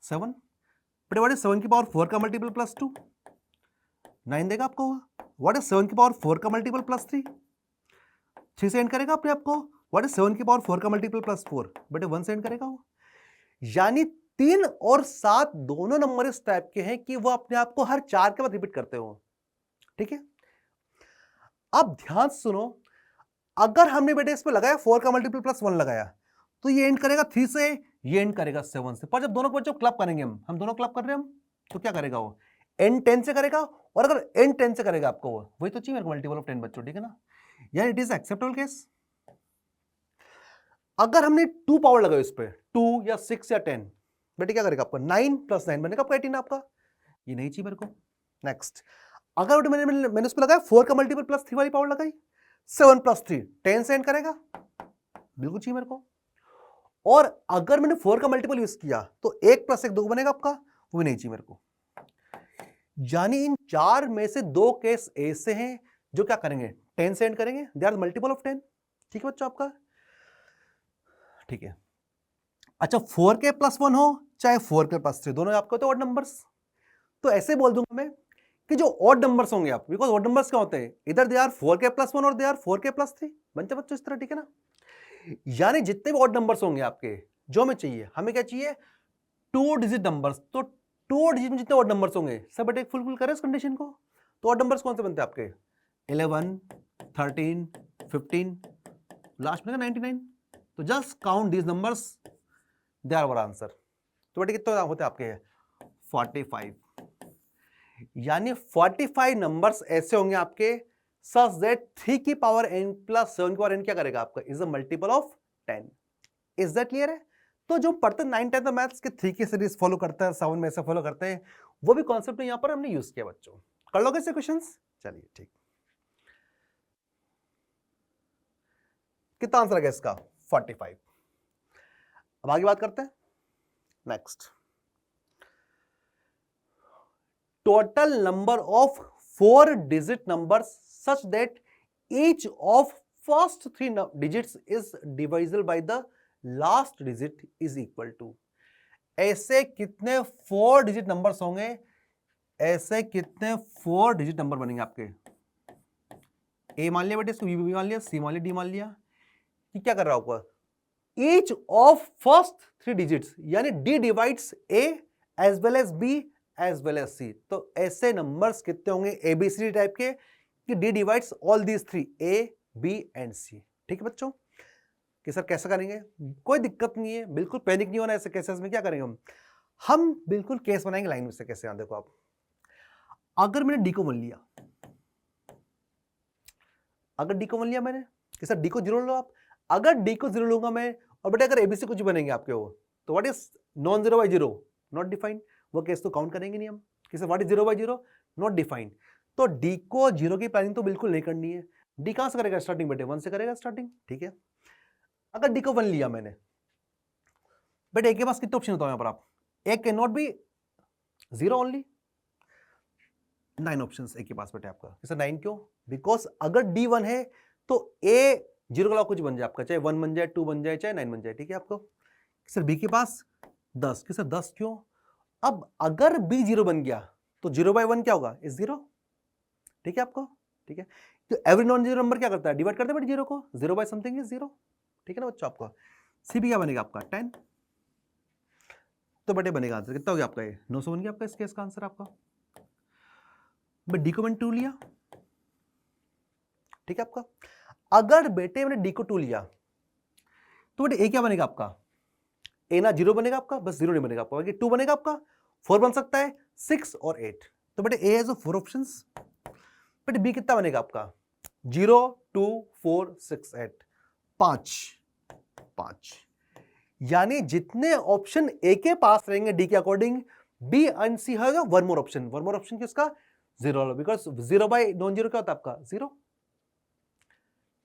[SPEAKER 1] 7 बट व्हाट इज 7 की पावर 4 का मल्टीपल प्लस 2? 9 देगा आपको। व्हाट इज 7 की पावर 4 का मल्टीपल प्लस 3? 3 से एंड करेगा अपने आपको। व्हाट इज 7 की पावर 4 का मल्टीपल प्लस 4? बेटे 1 से एंड करेगा वो। यानी 3 और 7 दोनों नंबर इस टाइप के हैं कि वो अपने आप को हर 4 के बाद रिपीट करते हो। ठीक है, अब ध्यान सुनो, अगर हमने बेटे इस पे लगाया 4 का मल्टीपल प्लस 1 लगाया तो ये एंड करेगा 3 से, ये एंड करेगा 7 से। पर जब दोनों को बच्चों क्लब करेंगे हम दोनों क्लब कर रहे हैं हम, तो क्या करेगा वो? एंड 10 से करेगा। और अगर एंड 10 से करेगा आपको वो वही तो चाहिए मेरे को, मल्टीपल ऑफ 10 बच्चों। ठीक है ना, यानी इट इज एक्सेप्टेबल केस। अगर हमने 2 पावर लगाई इस पे, 2 या 6 या 10, बेटे क्या करेगा आपका? 9 प्लस 9 बनेगा आपका 18 आपका। ये नहीं चाहिए मेरे को। नेक्स्ट, अगर मैंने उस पे लगाया 4 का मल्टीपल प्लस 3 वाली पावर लगाई, 7 प्लस 3 10 से एंड करेगा, बिल्कुल चाहिए मेरे को। और अगर मैंने 4 का मल्टीपल यूज किया तो 1 प्लस 1 2 बनेगा आपका, वो भी नहीं चाहिए मेरे को। यानी इन 4 में से 2 केस ऐसे हैं जो क्या करेंगे? 10 से एंड करेंगे, दे आर मल्टीपल ऑफ 10। ठीक है बच्चों आपका, ठीक है। अच्छा 4 के प्लस 1 हो चाहे 4 के प्लस 3, दोनों आपको होते ऑड नंबर्स, तो ऐसे बोल दूंगा मैं कि जो ऑड नंबर्स होंगे आप, बिकॉज ऑड नंबर्स क्या होते हैं? इधर दे आर 4 के प्लस 1 और दे आर 4 के प्लस 3, बनते बच्चों इस तरह। ठीक है ना, यानी जितने भी ऑड नंबर्स होंगे आपके, जो हमें चाहिए, हमें क्या चाहिए? 2 डिजिट नंबर्स। तो 2 डिजिट में जितने ऑड नंबर्स होंगे सब बेटे फुलफिल करें इस कंडीशन को। तो ऑड नंबर्स कौन से बनते हैं आपके? 11, 13, 15, लास्ट में 99। तो just count these numbers, they are our answer. तो बेटे कितने होते हैं आपके? 45। यानी 45 नंबर्स ऐसे होंगे आपके सच दैट 3 की पावर n प्लस 7 की पावर n क्या करेगा आपका? Is a multiple of 10। Is that clear है? तो जो पढ़ते हैं 9 10 मैथ्स के 3 की सीरीज फॉलो करता है, 7 में ऐसे फॉलो करते हैं, वो भी कॉन्सेप्ट यहां पर हमने यूज किया बच्चों। कर लोगे ऐसे क्वेश्चंस? चलिए ठीक, कितना आंसर है इसका? 45। अब आगे बात करते हैं। Next, total number of 4 digit numbers such that each of first 3 digits is divisible by the last digit is equal to। ऐसे कितने 4 डिजिट नंबर्स होंगे? ऐसे कितने 4 डिजिट नंबर बनेंगे आपके? ए मान लिया बेटे, इसको बी मान लिया, सी मान लिया, डी मान लिया, कि क्या कर रहा होगा? ईच ऑफ फर्स्ट 3 डिजिट्स, यानी D divides A as well as B as well as C. तो ऐसे नंबर्स कितने होंगे एबीसी टाइप के कि D divides all these 3 A B and C. ठीक है बच्चों, कि सर कैसे करेंगे? कोई दिक्कत नहीं है, बिल्कुल पैनिक नहीं होना। ऐसे केसेस में क्या करेंगे हम बिल्कुल केस बनाएंगे लाइन में से। कैसे? यहां देखो आप, अगर मैंने डी को मान लिया, अगर डी को मान लिया मैंने कि सर डी को 0 लो आप। अगर डी को 0 लूंगा मैं, और बेटा अगर एबीसी कुछ बनेंगे आपके वो, तो what is non 0 by 0? Not defined. वो केस तो काउंट करेंगे नहीं हम कि sir what is 0 by 0? Not defined. तो डी को 0 की प्लानिंग तो बिल्कुल नहीं करनी है। डी कहां से करेगा स्टार्टिंग? बेटे 1 से करेगा स्टार्टिंग। ठीक है, अगर डी को 1 लिया मैंने, बेटे एक के पास कितने ऑप्शन होता है यहां पर? आप एक can not be 0 only, 9 options एक के पास बेटे आपका। सर 9 क्यों? बिकॉज अगर डी 1 है तो ए 0 का कुछ बन जाए आपका, चाहे 1 बन जाए, 2 बन जाए, चाहे 9 बन जाए। ठीक है आपको। सर बी के पास 10, कि सर 10 क्यों? अब अगर बी 0 बन गया तो 0 बाई 1 क्या होगा? इज 0। ठीक है आपको, ठीक है। तो एवरी नॉन जीरो नंबर क्या करता है? डिवाइड करते हैं बेटे 0 को, 0 बाई समथिंग इज 0। ठीक है ना बच्चों आपको। सी बी क्या बनेगा आपका? 10। तो बेटे बनेगा आंसर कितना हो गया आपका? ये 900 बन गया आपका इस केस का आंसर आपका। डी को मैंने 2 लिया। ठीक है आपका। अगर बेटे मैंने डी को 2 लिया तो बेटे ए क्या बनेगा आपका? ए ना 0 बनेगा आपका, बस 0 नहीं बनेगा आपका, 2 बनेगा आपका, 4 बन सकता है, 6 और 8। तो बेटे ए हैज 4 ऑप्शंस। बेटे बी कितना बनेगा आपका? 0 2 4 6 8, 5। यानी जितने ऑप्शन ए के पास रहेंगे डी के अकॉर्डिंग, बी एंड सी होगा 1 मोर ऑप्शन। 1 मोर ऑप्शन किसका? 0, बिकॉज 0 बाई नॉन 0 क्या होता है आपका? 0।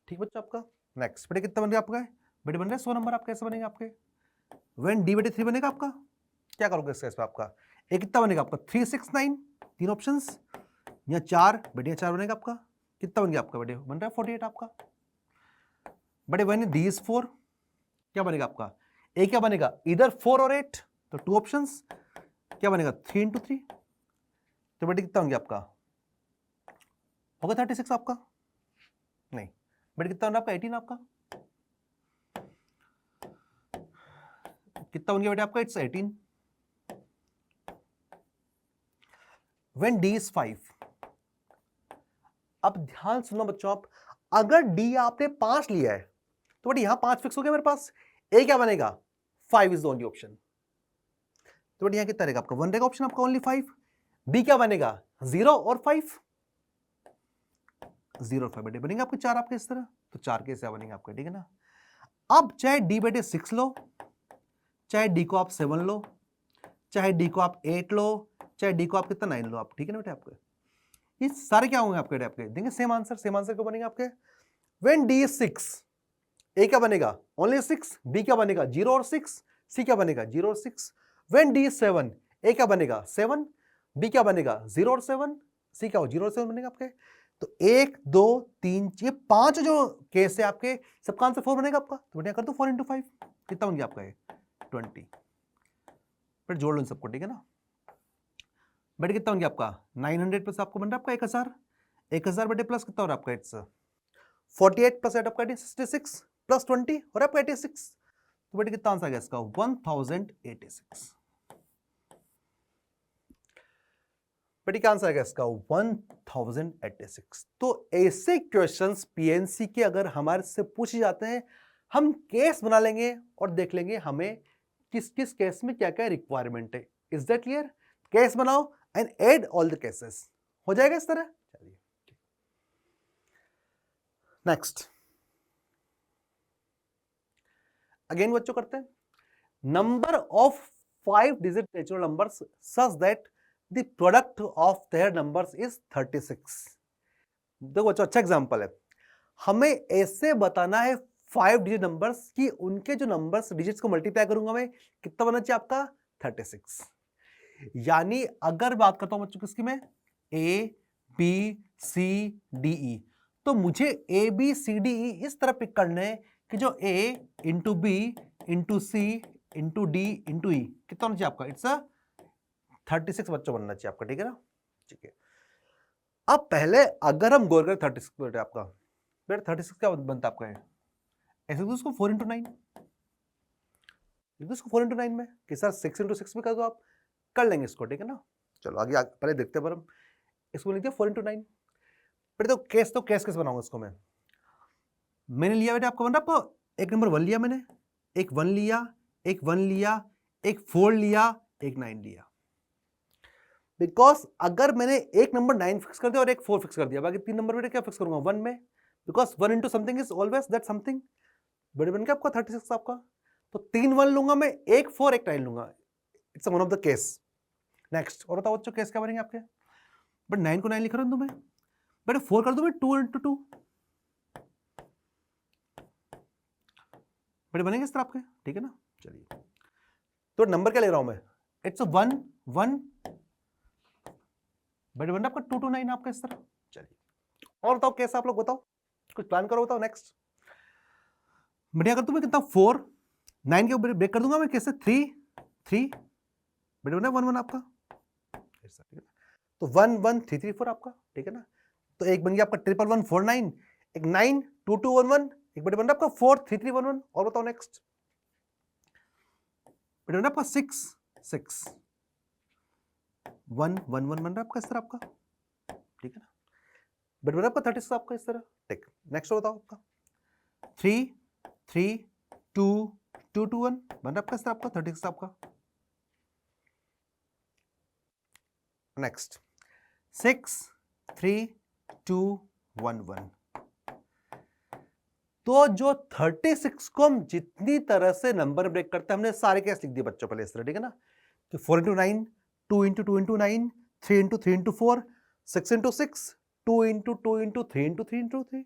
[SPEAKER 1] ठीक बच्चा आपका। नेक्स्ट बेटे कितना बन गया आपका? बेटे बन रहा है 100 नंबर। आप कैसे बनेंगे आपके? व्हेन डी बेटे 3 बनेगा आपका, क्या करोगे इस केस में आपका? ए कितना बनेगा आपका? 3 6 9, 3 ऑप्शंस, या 4 बेटे, 4 बनेगा आपका। कितना बन गया आपका बेटे? बन रहा है 48 आपका। बेटे व्हेन डी इज 4 क्या बनेगा आपका? ए क्या बनेगा? इधर 4 और 8, तो 2 ऑप्शंस, क्या बनेगा 3 इंटू 3, तो बेटे कितना होंगे आपका, होगा 36 आपका, नहीं बेटे कितना होगा आपका 18 आपका, कितना बन गया बेटे आपका, इट्स 18। When D is 5, अब ध्यान सुनो बच्चों आप, अगर D आपने 5 लिया है तो बेटे यहां 5 फिक्स हो गया मेरे पास, A क्या बनेगा 5 इज द ओनली ऑप्शन, तो बेटे यहां कितना रहेगा आपका 1 रहेगा ऑप्शन आपका ओनली 5, B क्या बनेगा 0 और 5, 0 और 5 बेटे बनेंगे आपके 4 आपके इस तरह, तो 4 के हिस्से बनेंगे आपके, ठीक है ना। अब चाहे D बेटे 6 लो, चाहे D को आप 7 लो, चाहे D को आप 8 लो, चाहे D को आप कितना 9 लो आप, ठीक है ना बेटे आपके, ये सारे क्या होंगे आपके आपके देंगे सेम आंसर, सेम आंसर क्यों बनेगा आपके। व्हेन D is 6, A क्या बनेगा ओनली 6, B क्या बनेगा 0 और 6, C क्या बनेगा 0 और 6। व्हेन D is 7, A क्या बनेगा 7, B क्या बनेगा 0 और 7, C क्या हो 0 और 7 बनेगा आपके। तो 1 2 3 ये 5 जो केस है आपके, सबका आंसर 4 बनेगा आपका, तो बढ़िया कर दो 4 इंटू 5, कितना बन गया आपका ये 20, फिर जोड़ लो इन सबको, ठीक है ना। बेटे कितना बन गया आपका 900 प्लस आपको बन रहा है आपका 1000 बेटे प्लस कितना हो रहा है आपका इट्स 48 प्लस 8 आपका 66 प्लस 20 और आपका 86, तो बेटे कितना आंसर आ गया इसका 1086, बेटे क्या आंसर आ गया इसका 1086। तो ऐसे क्वेश्चंस पीएनसी के अगर हमारे से पूछे जाते हैं, हम केस बना लेंगे और देख लेंगे हमें किस किस केस में क्या क्या रिक्वायरमेंट है। Is that clear? केस बनाओ and add all the cases, हो जाएगा इस तरह। चलिए नेक्स्ट, अगेन बच्चों करते हैं, number of 5 digit natural numbers such that the product of their numbers is 36। देखो बच्चों अच्छा एग्जांपल है, हमें ऐसे बताना है 5 डिजिट नंबर्स कि उनके जो नंबर्स डिजिट्स को मल्टीप्लाई करूंगा मैं, कितना बनना चाहिए आपका 36। यानी अगर बात करता हूं बच्चों किसकी मैं, A B C D E, तो मुझे A B C D E इस तरह पिक करने हैं कि जो ए into b into c into d into ई कितना होना चाहिए आपका, इट्स 36 बच्चों बनना चाहिए आपका, ठीक है ना। ठीक है, अब पहले अगर हम गौर करें 36 बेटे आपका, बेटे 36 क्या बनता है आपका है, ऐसे तो उसको 4 इंटू 9, इसको 4 इंटू 9 में कि सर 6 इंटू 6 भी कर दो आप, कर लेंगे इसको, ठीक है ना। चलो आगे पहले देखते हैं, पर हम इसको लिखते हैं 4 इंटू 9। बेटे तो केस बनाऊंगा इसको मैंने लिया बेटे आपको बन रहा आपको, एक नंबर 1 लिया मैंने, एक 1 लिया, एक 1 लिया, एक 4 लिया, एक 9 लिया। बिकॉज अगर मैंने एक नंबर 9 फिक्स कर दिया और एक 4 फिक्स कर दिया, बाकी 3 नंबर बेटे क्या फिक्स करूंगा 1 में, because 1 into something is always that something. बेटे बन गया आपका 36 आपका, तो 3 1 लूंगा मैं, एक 4 एक 9 लूंगा, it's one of the case. Next, और बताओ बच्चों केस क्या बनेंगे आपके, बट 9 को 9 लिख रहा हूं मैं, बेटे 4 कर दो मैं 2 इंटू 2, बेटे बनेंगे इस तरह आपके, ठीक है ना। चलिए तो नंबर क्या ले रहा हूं मैं, इट्स 1 1, बेटे बन रहा आपका 2 to 9 आपका इस तरह। चलिए और बताओ कैसे आप लोग बताओ, कुछ प्लान करो बताओ। नेक्स्ट बढ़िया कर दूं मैं कितना 4 9 के ऊपर ब्रेक कर दूंगा मैं कैसे 3 3, बेटे बन रहा 1 1 आपका, तो 1 1 3 3 4 आपका, ठीक है ना। तो एक बन गया आपका 1 1 1 4 9, एक 9 2 2 1 1, एक बेटे बन रहा आपका 4 3 3 1 1। और बताओ नेक्स्ट, बेटे बन रहा आपका 6 6 1 1 1 बन रहा आपका इस तरह आपका, ठीक है ना। बेटे बन रहा आपका 36 आपका इस तरह, ठीक। नेक्स्ट बताओ आपका 3 3 2 2 2 1 बन रहा आपका इस तरह आपका 36 आपका। नेक्स्ट 6 3 2 1 1, तो जो 36 को हम जितनी तरह से नंबर ब्रेक करते हैं, हमने सारे केस लिख दिए बच्चों पहले इस तरह, ठीक है ना। तो 4 into 9, 2 into 2 into 9, 3 into 3 into 4, 6 into 6, 2 into 2 into 3 into 3 into 3,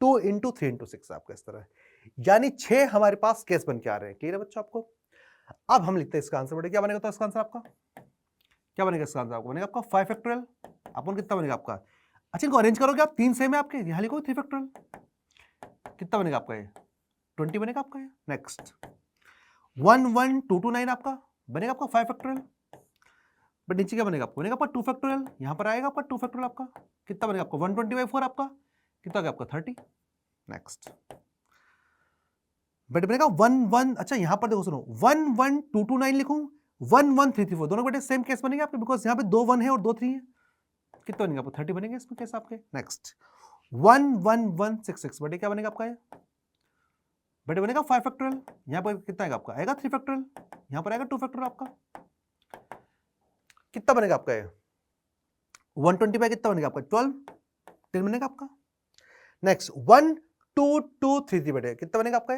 [SPEAKER 1] 2 into 3 into 6 आपका इस तरह, यानी 6 हमारे पास केस बन के आ रहे हैं। क्लियर है बच्चों आपको? अब हम लिखते हैं इसका आंसर, बेटे क्या बनेगा, तो इसका आंसर आपका क्या बनेगा, इसका आंसर आपको बनेगा आपका 5 फैक्टोरियल अपन कितना बनेगा आपका, अच्छा इनको अरेंज करोगे आप 3 सेम है आपके, यहां लिखो 3 फैक्टोरियल, कितना बनेगा आपका ये 20 बनेगा आपका ये। नेक्स्ट 1 1 2 2 9 आपका बनेगा आपका 5 फैक्टोरियल, बट नीचे क्या बनेगा आपको, बनेगा आपका 2 फैक्टोरियल, यहाँ पर आएगा आपका 2 फैक्टोरियल, आपका कितना बनेगा आपका 120/4, आपका कितना गया आपका 30। नेक्स्ट बेटे बनेगा 1 अच्छा यहाँ पर देखो सुनो 11229 लिखूं 11334, दोनों बेटे सेम केस बनेंगे आपके, बिकॉज यहाँ पे 2 1 है और 2 3 है, कितना बनेगा आपको 30 बनेंगे इसमें केस आपके। नेक्स्ट 11166 बेटे क्या बनेगा आपका, बेटे बनेगा 5 फैक्टोरियल, यहाँ पर कितना आएगा आपका, आएगा 3 फैक्टोरियल, यहाँ पर आएगा 2 फैक्टोरियल, आपका कितना बनेगा आपका 120 बाय कितना बनेगा आपका 12 10 बनेगा आपका। नेक्स्ट 12233 बेटे कितना बनेगा आपका,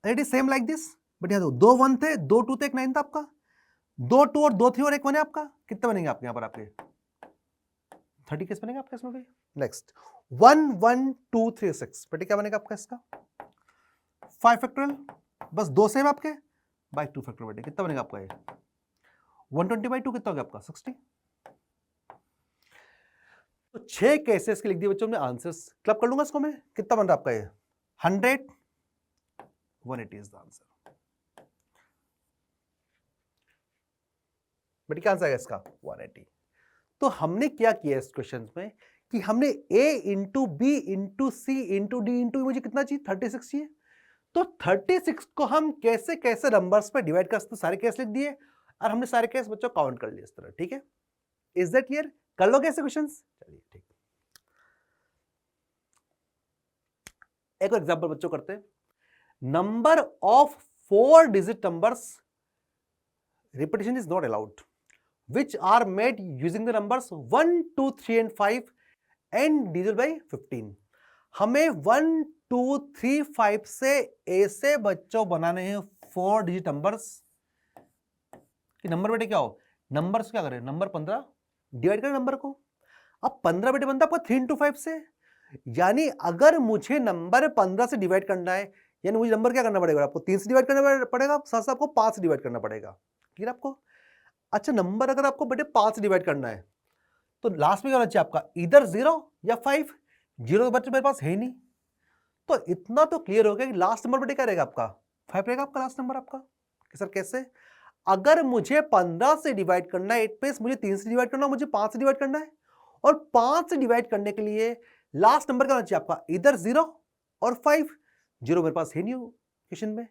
[SPEAKER 1] it is same like this, but यहाँ 2 1 थे, 2 2 थे, 1 9 था आपका, 2 2 और 2 3 और 1 1 है आपका, कितना बनेंगे आपके यहाँ पर आपके 30 केस बनेगा आपका इसमें। नेक्स्ट 11236 बेटे क्या बनेगा आपका इसका 5 फैक्टोरियल, बस 2 सेम आपके बाय 2 फैक्टोरियल, बेटे कितना बनेगा आपका 120/2 कितना हो गया आपका 60। तो 6 केसेस के लिख दिए बच्चों ने आंसर्स, क्लब कर लूंगा इसको मैं, कितना बन रहा आपका 100 180 इज द आंसर। बेटे क्या आंसर आएगा इसका 180। तो हमने क्या किया इस क्वेश्चन में कि हमने a into b into c into d into मुझे कितना चाहिए 36 चाहिए, तो 36 को हम कैसे कैसे नंबर्स पे डिवाइड कर सकते, सारे केस लिख दिए और हमने सारे केस बच्चों काउंट कर लिए इस तरह। ठीक है, इज दैट क्लियर, कर लोगे ऐसे क्वेश्चंस, चलिए ठीक। एक और एग्जांपल बच्चों करते हैं, number of 4 digit numbers repetition is not allowed which are made using the numbers 1 2 3 and 5 and divisible by 15। हमें 1 2 3 5 से ऐसे बच्चों बनाने हैं 4 डिजिट नंबर्स कि नंबर बेटे क्या हो, नंबर्स क्या करें, नंबर 15 डिवाइड करें नंबर को। अब 15 बेटे बनता है आपका 3 into 5 से, यानी अगर मुझे नंबर 15 से डिवाइड करना है, यानी मुझे नंबर क्या करना पड़ेगा, आपको 3 से डिवाइड करना पड़ेगा, साथ साथ आपको 5 से डिवाइड करना पड़ेगा। क्लियर आपको। अच्छा नंबर अगर आपको बेटे 5 से डिवाइड करना है तो लास्ट में क्या होना चाहिए आपका, इधर 0 या 5, 0 के बच्चे मेरे पास है नहीं, तो इतना तो क्लियर हो गया कि लास्ट नंबर बेटे क्या रहेगा आपका 5 रहेगा आपका लास्ट नंबर आपका। सर कैसे, अगर मुझे 15 से डिवाइड करना है, इट मींस मुझे 3 से डिवाइड करना है, मुझे 5 से डिवाइड करना है, और 5 से डिवाइड करने के लिए लास्ट नंबर क्या होना चाहिए आपका, इधर 0 और 5, 0 मेरे पास है नहीं क्वेश्चन में,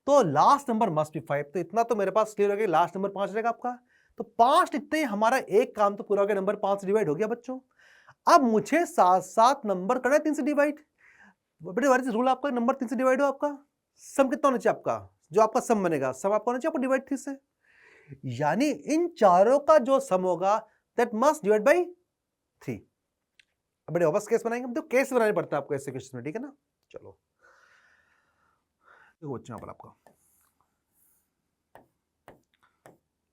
[SPEAKER 1] तो लास्ट नंबर मस्ट बी 5। तो इतना तो मेरे पास क्लियर हो गया, लास्ट नंबर 5 रहेगा आपका। तो 5 लिखते ही हमारा एक काम तो पूरा हो गया, नंबर 5 से डिवाइड हो गया बच्चों। अब मुझे साथ साथ नंबर करना है 3 से डिवाइड, बेटे व्हाट इज रूल आपका, नंबर 3 से डिवाइड हो, आपका सम कितना होना चाहिए आपका, जो आपका सम बनेगा सम आपका होना चाहिए आपको डिवाइड 3 से, यानी इन चारों का जो सम होगा दैट मस्ट डिवाइड बाय 3। अब बेटे वापस केस बनाएंगे, तो केस बनाने पड़ता है आपको ऐसे क्वेश्चन में, ठीक है ना। चलो देखो बच्चों पर आपका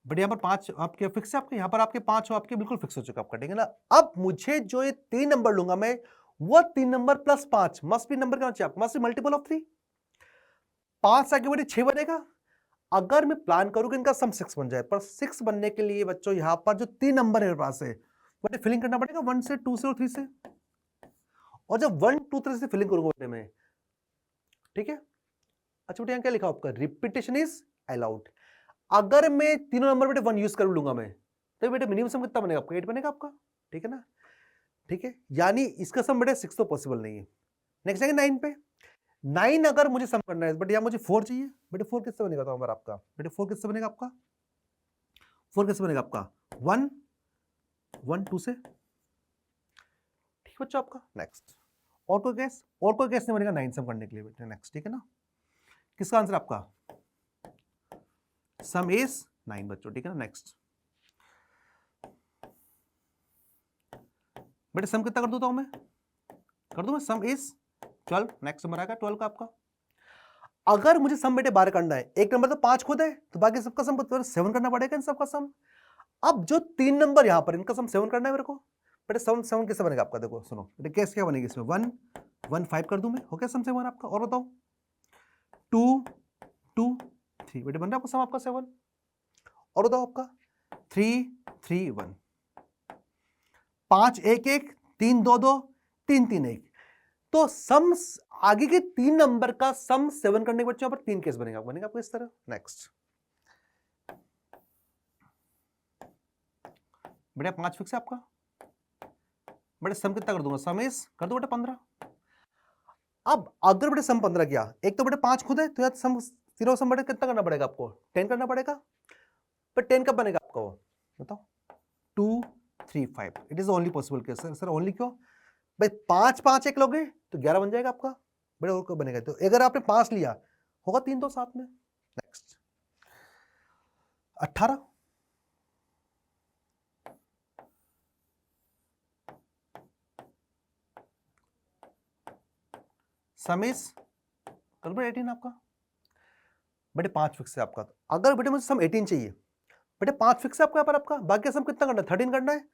[SPEAKER 1] बट यहाँ पर 5 आपके फिक्स है, आपके यहाँ पर आपके 5 हो आपके बिल्कुल फिक्स हो चुका आपका, ठीक है ना। अब मुझे जो ये 3 नंबर लूंगा मैं, वो 3 number plus 5 must be number क्या होना चाहिए आपको, मस्ट बी मल्टीपल ऑफ 3। 5 आगे बढ़े 6 बनेगा, अगर मैं प्लान करूं कि इनका सम 6 बन जाए, पर 6 बनने के लिए बच्चों यहाँ पर जो 3 नंबर मेरे पास है बटे फिलिंग करना पड़ेगा 1 से 2 से और 3 से, और जब 1 2 3 से फिलिंग करूंगा बेटे में, ठीक है। अच्छा बेटे यहाँ क्या लिखा आपका, रिपीटेशन इज अलाउड। अगर मैं तीनों नंबर बेटे 1 यूज कर लूंगा मैं, तो बेटे मिनिमम सम कितना बनेगा आपका 8 बनेगा आपका, ठीक है ना। ठीक है, यानी इसका सम बेटे 6 तो पॉसिबल नहीं है। नेक्स्ट आएंगे 9 पे, 9 अगर मुझे सम करना है बट यहाँ मुझे 4 चाहिए, बेटे 4 किससे बनेगा तो हमारा आपका, बेटे 4 किससे बनेगा आपका, 4 किससे बनेगा आपका 1 1 2 से, ठीक बच्चों आपका। नेक्स्ट और कोई केस नहीं बनेगा 9 सम करने के लिए बेटे, नेक्स्ट ठीक है ना। किसका आंसर आपका सम इज 9 बच्चों, ठीक है ना। नेक्स्ट बेटे सम कितना कर दूं मैं, कर दूं मैं, सम इज 12। नेक्स्ट नंबर आएगा 12 का आपका। अगर मुझे सम बेटे 12 करना है, एक नंबर तो 5 खुद है, तो बाकी सबका सम 7 करना पड़ेगा इन सबका सम। अब जो 3 नंबर यहां पर इनका सम 7 करना है मेरे को, बेटे 7 किससे बनेगा आपका, देखो सुनो बेटे केस क्या बनेगी इसमें, 1 1 5 कर दूं मैं, हो गया सम 7 आपका। और बताओ 2 2 3 बेटे बन रहा है आपका सम आपका 7। और बताओ आपका 3 3 1, 5 1 1, 3 2 2, 3 3 1, तो सम आगे के 3 नंबर का सम 7 करने के बच्चों पर 3 केस बनेगा आपको इस तरह। नेक्स्ट बेटा 5 फिक्स है आपका, बेटा सम कितना कर दूंगा, सम इज कर दो बेटा 15। अब अगर बेटा सम 15 किया, एक तो बेटा 5 खुद है, तो यार सम तीनों सम बेटा कितना करना पड़ेगा आपको, 10 करना पड़ेगा। पर 10 कब बनेगा आपका, वो बताओ, 2 3 5। It is only possible case sir only क्यों भाई, 5 5 एक लोगे तो 11 बन जाएगा आपका बेटा, और कब बनेगा, तो अगर आपने 5 लिया होगा 3 तो साथ में। नेक्स्ट 18, सम इज कर बेटा 18 आपका, बेटे 5 फिक्स है आपका। अगर बेटे मुझे सम 18 चाहिए, बेटे 5 फिक्स है आपका यहाँ पर, आपका बाकी सम कितना करना है, 13 करना है।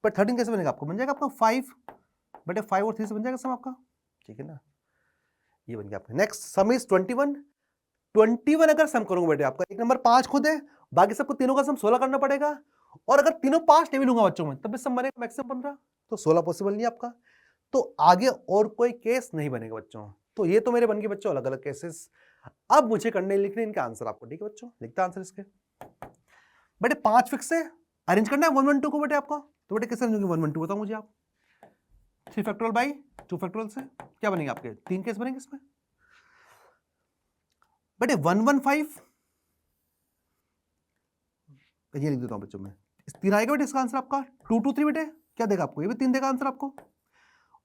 [SPEAKER 1] पर 13 कैसे बनेगा आपको, बन जाएगा आपका 5, बेटे 5 और 3 से बन जाएगा सम आपका, ठीक है ना, ये बन गया आपका। नेक्स्ट सम इज 21, 21 अगर सम करूंगा बेटे आपका, एक नंबर 5 खुद है, बाकी सबको तीनों का सम 16 करना पड़ेगा, और अगर तीनों 5 नहीं भी लूंगा बच्चों में तब भी सम बनेगा मैक्सिमम 15, तो 16 पॉसिबल नहीं आपका, तो आगे और कोई केस नहीं बनेगा बच्चों। तो ये तो मेरे बन गए बच्चों अलग अलग केसेस। अब मुझे करने लिखने इनके आंसर आपको, ठीक है बच्चों, लिखता आंसर इसके। बेटे 5 फिक्स है, अरेंज करना है 1 1 2 को बेटे आपका, तो बेटे कैसे अरेंज होंगे 1 1 2 बताओ मुझे आप, 3 फैक्टोरियल बाई 2 फैक्टोरियल से क्या बनेंगे आपके, 3 केस बनेंगे इसमें। बेटे 1 1 5, ये लिख देता हूं बच्चों में, 3 आएगा बेटे इसका आंसर आपका। 2 2 3 बेटे क्या देगा आपको, ये भी 3 देगा आंसर आपको।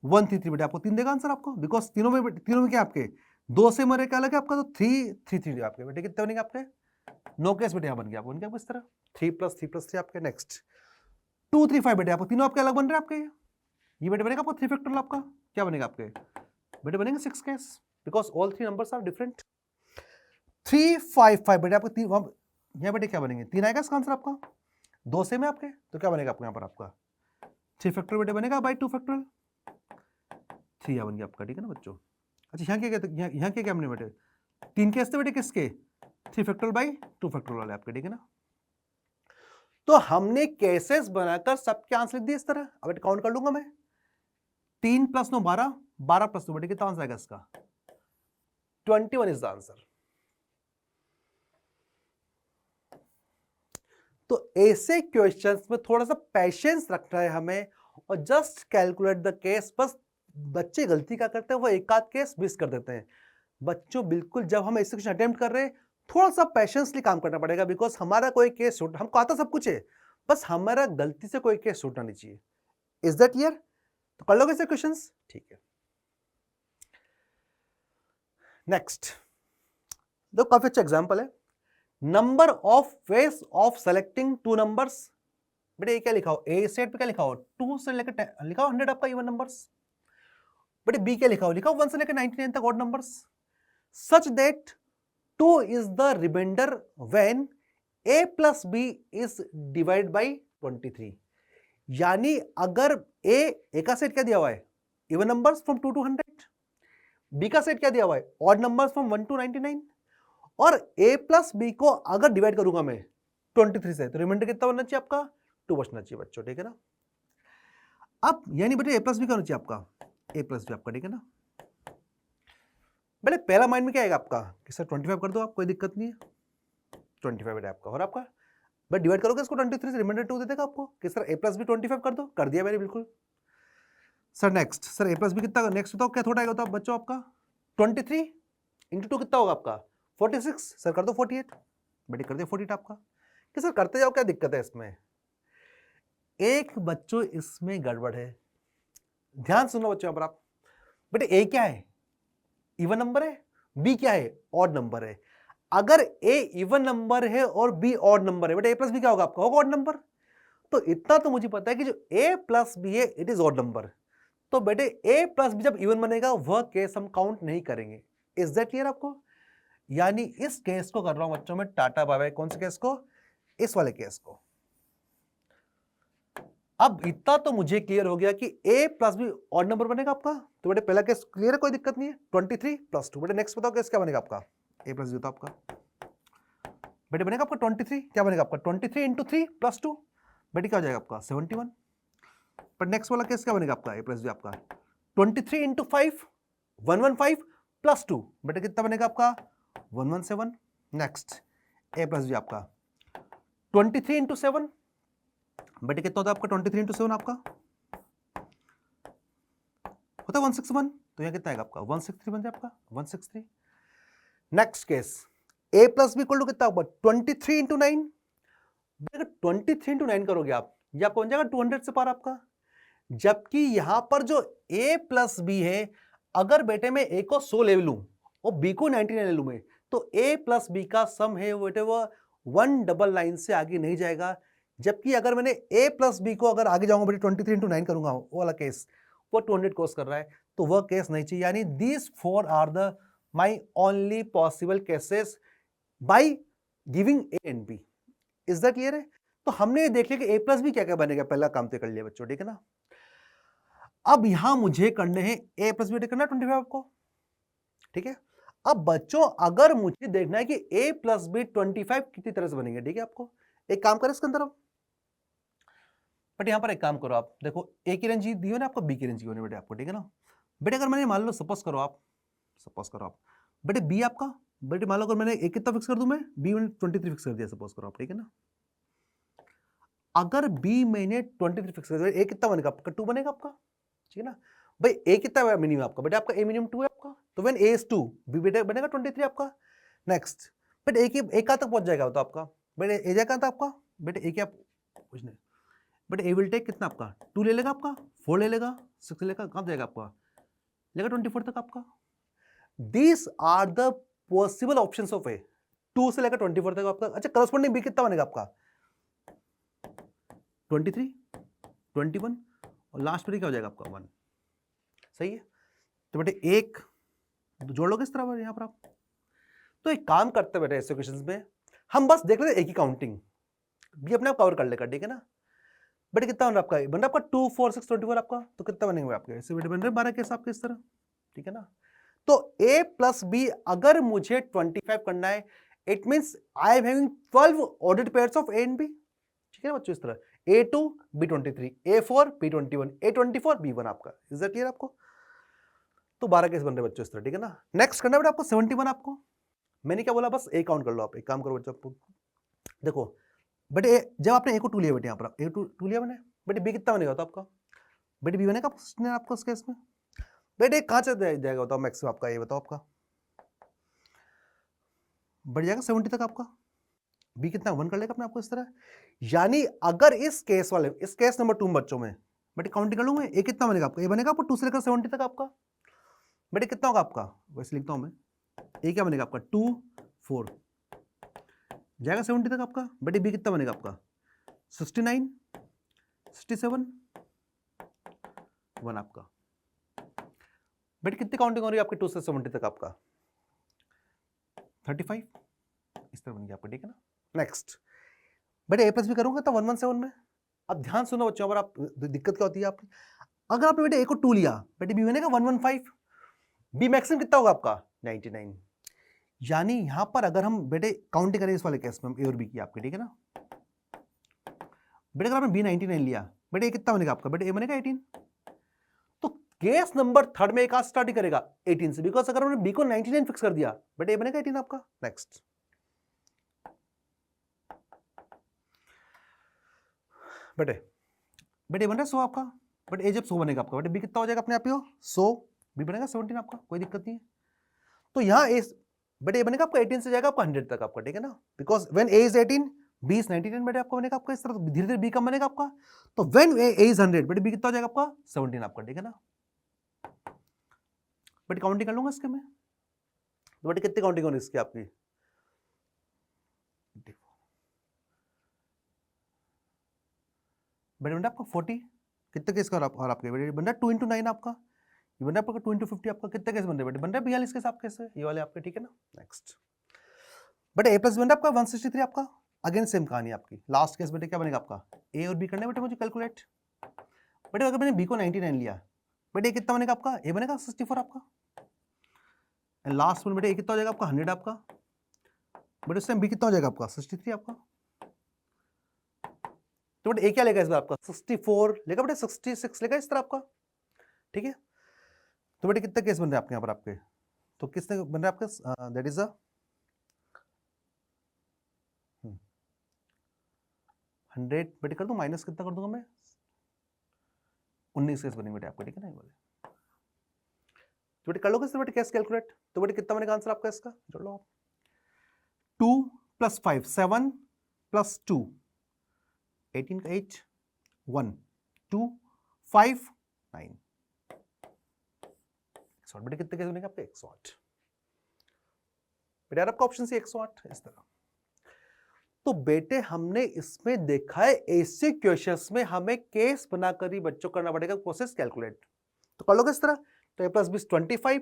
[SPEAKER 1] 1 3 3 बेटे आपको 3 देगा आंसर आपको, बिकॉज तीनों में क्या आपके 2 से मरे क्या अलग है आपका, तो 3 3 3 आपके बेटे कितने बनेंगे आपके, 9 केस बेटे यहाँ बन गया, बन गया आपको इस तरह 3 + 3 + 3 आपके। नेक्स्ट 2 3 5 बेटे आपको तीनों आपके अलग बन रहे हैं आपके, ये बेटे बनेगा आपको 3 फैक्टोरियल आपका, क्या बनेगा आपके बेटे बनेंगे 6 case, because all 3 numbers are different. 3 5 5 बेटे आपको यहाँ बेटे क्या बनेंगे, 3 आएगा इसका आंसर आपका, 2 से में आपके, तो क्या बनेगा आपको यहाँ पर आपका 3 फैक्टोरियल बेटे बनेगा बाई 2 फैक्टोरियल, 3 यहाँ बन गया आपका, ठीक है ना बच्चों। अच्छा यहाँ क्या कहते, यहाँ क्या हमने बेटे 3 केस थे बेटे किसके, 3 फैक्टोरियल बाई 2 फैक्टोरियल वाले आपके, ठीक है ना। तो हमने केसेस बनाकर सबके आंसर लिख दिए इस तरह। अब काउंट कर लूंगा मैं, 3 + 9 12, 12 + 2 बेटे कितना आंसर आएगा इसका, 21 इज द आंसर। तो ऐसे क्वेश्चंस में थोड़ा सा पेशेंस रखना है हमें, और जस्ट कैलकुलेट द केस। बस बच्चे गलती क्या करते हैं, वो एक आध केस मिस कर देते हैं बच्चों। बिल्कुल जब हम ऐसे क्वेश्चन अटेम्प्ट कर रहे हैं, थोड़ा सा पेशेंसली काम करना पड़ेगा, बिकॉज हमारा कोई केस छूट, हमको आता सब कुछ है, बस हमारा गलती से कोई केस छूटना नहीं चाहिए। इज दैट क्लियर, तो कर लोगे ऐसे क्वेश्चंस, ठीक है। नेक्स्ट दो काफी अच्छा एग्जांपल है, number of ways of selecting 2 numbers. बेटे ये क्या लिखा हो, ए सेट पे क्या लिखा हो, 2 से लेकर लिखा हो 100 आपका इवन नंबर्स। बेटे बी क्या लिखा हो, लिखा हो 1 से लेकर 99 तक odd numbers, such that 2 is the remainder when a plus b is divided by 23। यानी अगर a का सेट क्या दिया हुआ है, even numbers from 2 to 100, b का सेट क्या दिया हुआ है, ऑड नंबर्स फ्रॉम 1 to 99, और a plus b को अगर डिवाइड करूंगा मैं 23 से, तो रिमाइंडर कितना बनना चाहिए आपका, 2 बचना चाहिए बच्चों, ठीक है ना। अब यानी बेटे a plus b का होना चाहिए आपका, a plus b आपका, ठीक है ना। पहले पहला माइंड में क्या आएगा आपका कि सर 25 कर दो आप, कोई दिक्कत नहीं है, 25 बेटा आपका, और आपका बट डिवाइड करोगे इसको 23 से, रिमाइंडर 2 दे देगा आपको कि सर a + b 25 कर दो, कर दिया मैंने बिल्कुल। Sir next, sir a + b कितना, नेक्स्ट बताओ क्या थोड़ा आएगा तो बच्चों आपका 23 × 2 कितना होगा आपका 46, सर कर दो 48, बेटे कर दिया 48 आपका, कि सर करते जाओ क्या दिक्कत है इसमें। एक बच्चों इसमें गड़बड़ है, ध्यान सुनो बच्चों पर आप, बेटे a क्या है, इवन नंबर है, b क्या है, ऑड नंबर है। अगर a इवन नंबर है और b ऑड नंबर है, बेटा a + b क्या होगा आपका, होगा ऑड नंबर। तो इतना तो मुझे पता है कि जो a + b है इट इज ऑड नंबर, तो बेटे a + b जब इवन बनेगा वह केस हम काउंट नहीं करेंगे। इज दैट क्लियर आपको, यानी इस केस को कर रहा हूं बच्चों में टाटा बाय बाय, कौन से केस को, इस वाले केस को। अब इतना तो मुझे क्लियर हो गया कि a + b ऑड नंबर बनेगा आपका, तो बेटे पहला केस क्लियर है, कोई दिक्कत नहीं है, 23 + 2। बेटे नेक्स्ट बताओ केस क्या बनेगा आपका, a + b होता आपका, बेटे बनेगा आपका 23, क्या बनेगा आपका 23 × 3 + 2, बेटे क्या हो जाएगा आपका 71। पर नेक्स्ट वाला केस क्या बनेगा आपका, a + b आपका 23 × 5 115 + 2, बेटे कितना बनेगा आपका 117। नेक्स्ट a + b आपका 23 × 7 बेटे कितना होता है आपका 23 इंटू 7 आपका होता है 161, तो यहाँ कितना आएगा आपका 163 बन जाए आपका 163। Next case a plus b equal to कितना होगा 23 इंटू 9। 23 इंटू 9 करोगे आप, ये आपको बन जाएगा 200 से पार आपका। जबकि यहां पर जो a प्लस बी है, अगर बेटे मैं a को 100 ले लूं और b को 99 ले लूं मैं, तो a प्लस बी का सम है बेटे वो 199 से आगे नहीं जाएगा। जबकि अगर मैंने a प्लस बी को अगर आगे जाऊंगा बेटे 23 इंटू 9 करूंगा, वो वाला केस वो 200 क्रॉस कर रहा है, तो वह केस नहीं चाहिए। यानी these 4 are the my only possible cases by giving a and b। Is that clear है? तो हमने देख लिया कि a प्लस बी क्या क्या बनेगा, पहला काम तो कर लिया बच्चों, ठीक है ना। अब यहां मुझे करने हैं a प्लस बी करना 25 आपको, ठीक है। अब बच्चों अगर मुझे देखना है कि a प्लस बी 25 कितनी तरह से बनेंगे, ठीक है, आपको एक काम करें इसके अंदर अब, बट यहां पर एक काम करो आप, देखो a की रेंज दी हो ना आपको, b की रेंज दी होने बेटे आपको, ठीक है ना। बेटे अगर मैंने मान लो सपोज करो आप बेटे b आपका, बेटे मान लो अगर मैंने a कितना फिक्स कर दूं मैं, b मैंने 23 फिक्स कर दिया सपोज करो आप, ठीक है ना। अगर b मैंने 23 फिक्स कर दिया, a कितना बनेगा आपका 2 बनेगा आपका, ठीक है ना। भाई a कितना है मिनिमम आपका, बेटा आपका a मिनिमम 2 है आपका, तो व्हेन a is 2 b बेटा बनेगा 23 आपका। नेक्स्ट बेटे a कहां तक पहुंच जाएगा तो आपका, बेटे a जाएगा कहां आपका, बेटे a क्या कुछ नहीं, बेटे a विल टेक कितना आपका 2 ले लेगा आपका, 4 ले लेगा, 6 ले लेगा, कहां जाएगा आपका, लेगा 24 तक आपका। These are the possible options of a, 2 से लेकर 24 तक आपका। अच्छा करस्पॉन्डिंग b कितना बनेगा आपका 23, 21 और लास्ट पर क्या हो जाएगा आपका 1, सही है। तो बेटे एक जोड़ लोगे इस तरह पर यहां पर आप, तो एक काम करते बेटे ऐसे क्वेश्चंस में हम बस देख लेते एक ही काउंटिंग, भी अपने आप कवर कर लेगा, ठीक है ना। बेटे कितना बन रहा आपका, बन रहा आपका 2 4 6 24 आपका, तो कितना बनेंगे आपके ऐसे बेटे बन रहे 12 केस आपके इस तरह, ठीक है ना। तो a प्लस बी अगर मुझे 25 करना है, it means I am having 12 ordered pairs of a and b, ठीक है बच्चों, इस तरह a2 b23 a4 b21 a24 b1 आपका। इज दैट क्लियर आपको? तो 12 केस बन रहे बच्चों इस तरह, ठीक है ना। नेक्स्ट करना बेटा आपको 71 आपको, मैंने क्या बोला बस एक काउंट कर लो आप, एक काम करो बच्चों आपको, देखो बेटे जब आपने ए को 2 लिया बेटे यहाँ पर a2 लिया मैंने, बेटे b कितना बनेगा तो आपका, बेटे b बनेगा आपको उस केस में, बेटे कहाँ से जाएगा बताओ मैक्सिमम आपका, ये बताओ आपका बढ़ जाएगा 70 तक आपका, b कितना 1 कर लेगा अपने आपको इस तरह। यानी अगर इस केस वाले, इस केस नंबर 2 बच्चों में बेटे काउंटिंग कर लूँ मैं, a कितना बनेगा आपका, a बनेगा आपको 2 से लेकर 70 तक आपका, बेटे कितना होगा आपका, वैसे लिखता हूं मैं, a क्या बनेगा आपका 2 4 जाएगा 70 तक आपका, बेटे b कितना बनेगा आपका 69 67 1 आपका। बेटे कितनी काउंटिंग हो रही है आपकी 2 से 70 तक आपका 35 इस तरह बन गया आपका, ठीक है ना। नेक्स्ट बेटे a प्लस बी करूंगा तो 117 में। अब ध्यान सुनो बच्चों, अगर आप दिक्कत क्या होती है आपकी, अगर आपने बेटे a को 2 लिया, बेटे b बनेगा 115, b मैक्सिमम कितना होगा आपका 99। यानी यहां पर अगर हम बेटे काउंटिंग करें इस वाले केस में a और b की आपके, ठीक है ना, बेटे अगर आपने b 99 लिया, बेटे a कितना बनेगा आपका, बेटे a बनेगा 18। तो केस नंबर 3 में कहां स्टार्ट करेगा 18 से, बिकॉज अगर हमने b को 99 फिक्स कर दिया, बेटे a बनेगा 18 आपका। नेक्स्ट बेटे बेटे बन रहा है 100 आपका, बट a जब 100 बनेगा आपका, बेटे b कितना हो जाएगा अपने आप ही हो 100, b बनेगा 17 आपका, कोई दिक्कत नहीं है। तो यहाँ a बेटे a बनेगा आपका 18 से जाएगा आपका 100 तक आपका, ठीक है ना, because when a is 18 b is 99 बेटे आपको बनेगा आपका इस तरह, धीरे धीरे b कम बनेगा आपका। तो व्हेन a इज 100 बेटे b कितना हो जाएगा आपका 17 आपका, ठीक है ना। बेटे काउंटिंग कर लूंगा इसके में, तो बेटे कितनी काउंटिंग होगी इसकी आपकी, बेटे बन रहा आपका 40, कितने केस का और आपके बेटे बन रहा 2 into 9 आपका, ये बन रहा आपका 2 into 50 आपका, कितने केस बन रहे बेटे बन रहा 42 केस आपके से ये वाले आपके, ठीक है ना। नेक्स्ट बेटे a प्लस बन रहा आपका 163 आपका, अगेन सेम कहानी आपकी। लास्ट केस बेटे क्या बनेगा आपका, a और b करना है बेटे मुझे कैलकुलेट, बेटे अगर मैंने b को 99 लिया, बेटे कितना बनेगा आपका, a बनेगा 64 आपका, एंड लास्ट में बेटे a कितना हो जाएगा आपका 100 आपका, बेटे उस टाइम b कितना हो जाएगा आपका 63 आपका। तो बेटे a क्या लेगा इस बार आपका 64 लेगा, बेटे 66 लेगा इस तरह आपका, ठीक है। तो बेटे कितने केस बन रहे हैं आपके यहाँ पर आपके, तो किसने बन रहे आपके, दैट इज 100 बेटे कर दूं, माइनस कितना कर दूंगा मैं, 19 केस बनेंगे बेटे आपको, ठीक है ना। ये बोले तो बेटे कर लो बेटे कैसे कैलकुलेट, तो बेटे कितना बनेगा आंसर आपका इसका, जोड़ लो आप। 2 + 5 7 + 2 18 का 8 1 2 5 9 108 बेटे कितने केस बनेंगे आपके 108 बेटे, आपका ऑप्शन सी 108 इस तरह। तो बेटे हमने इसमें देखा है ऐसे क्वेश्चंस में हमें केस बनाकर ही बच्चों करना पड़ेगा प्रोसेस कैलकुलेट। तो कर लोगे इस तरह, तो a + b 25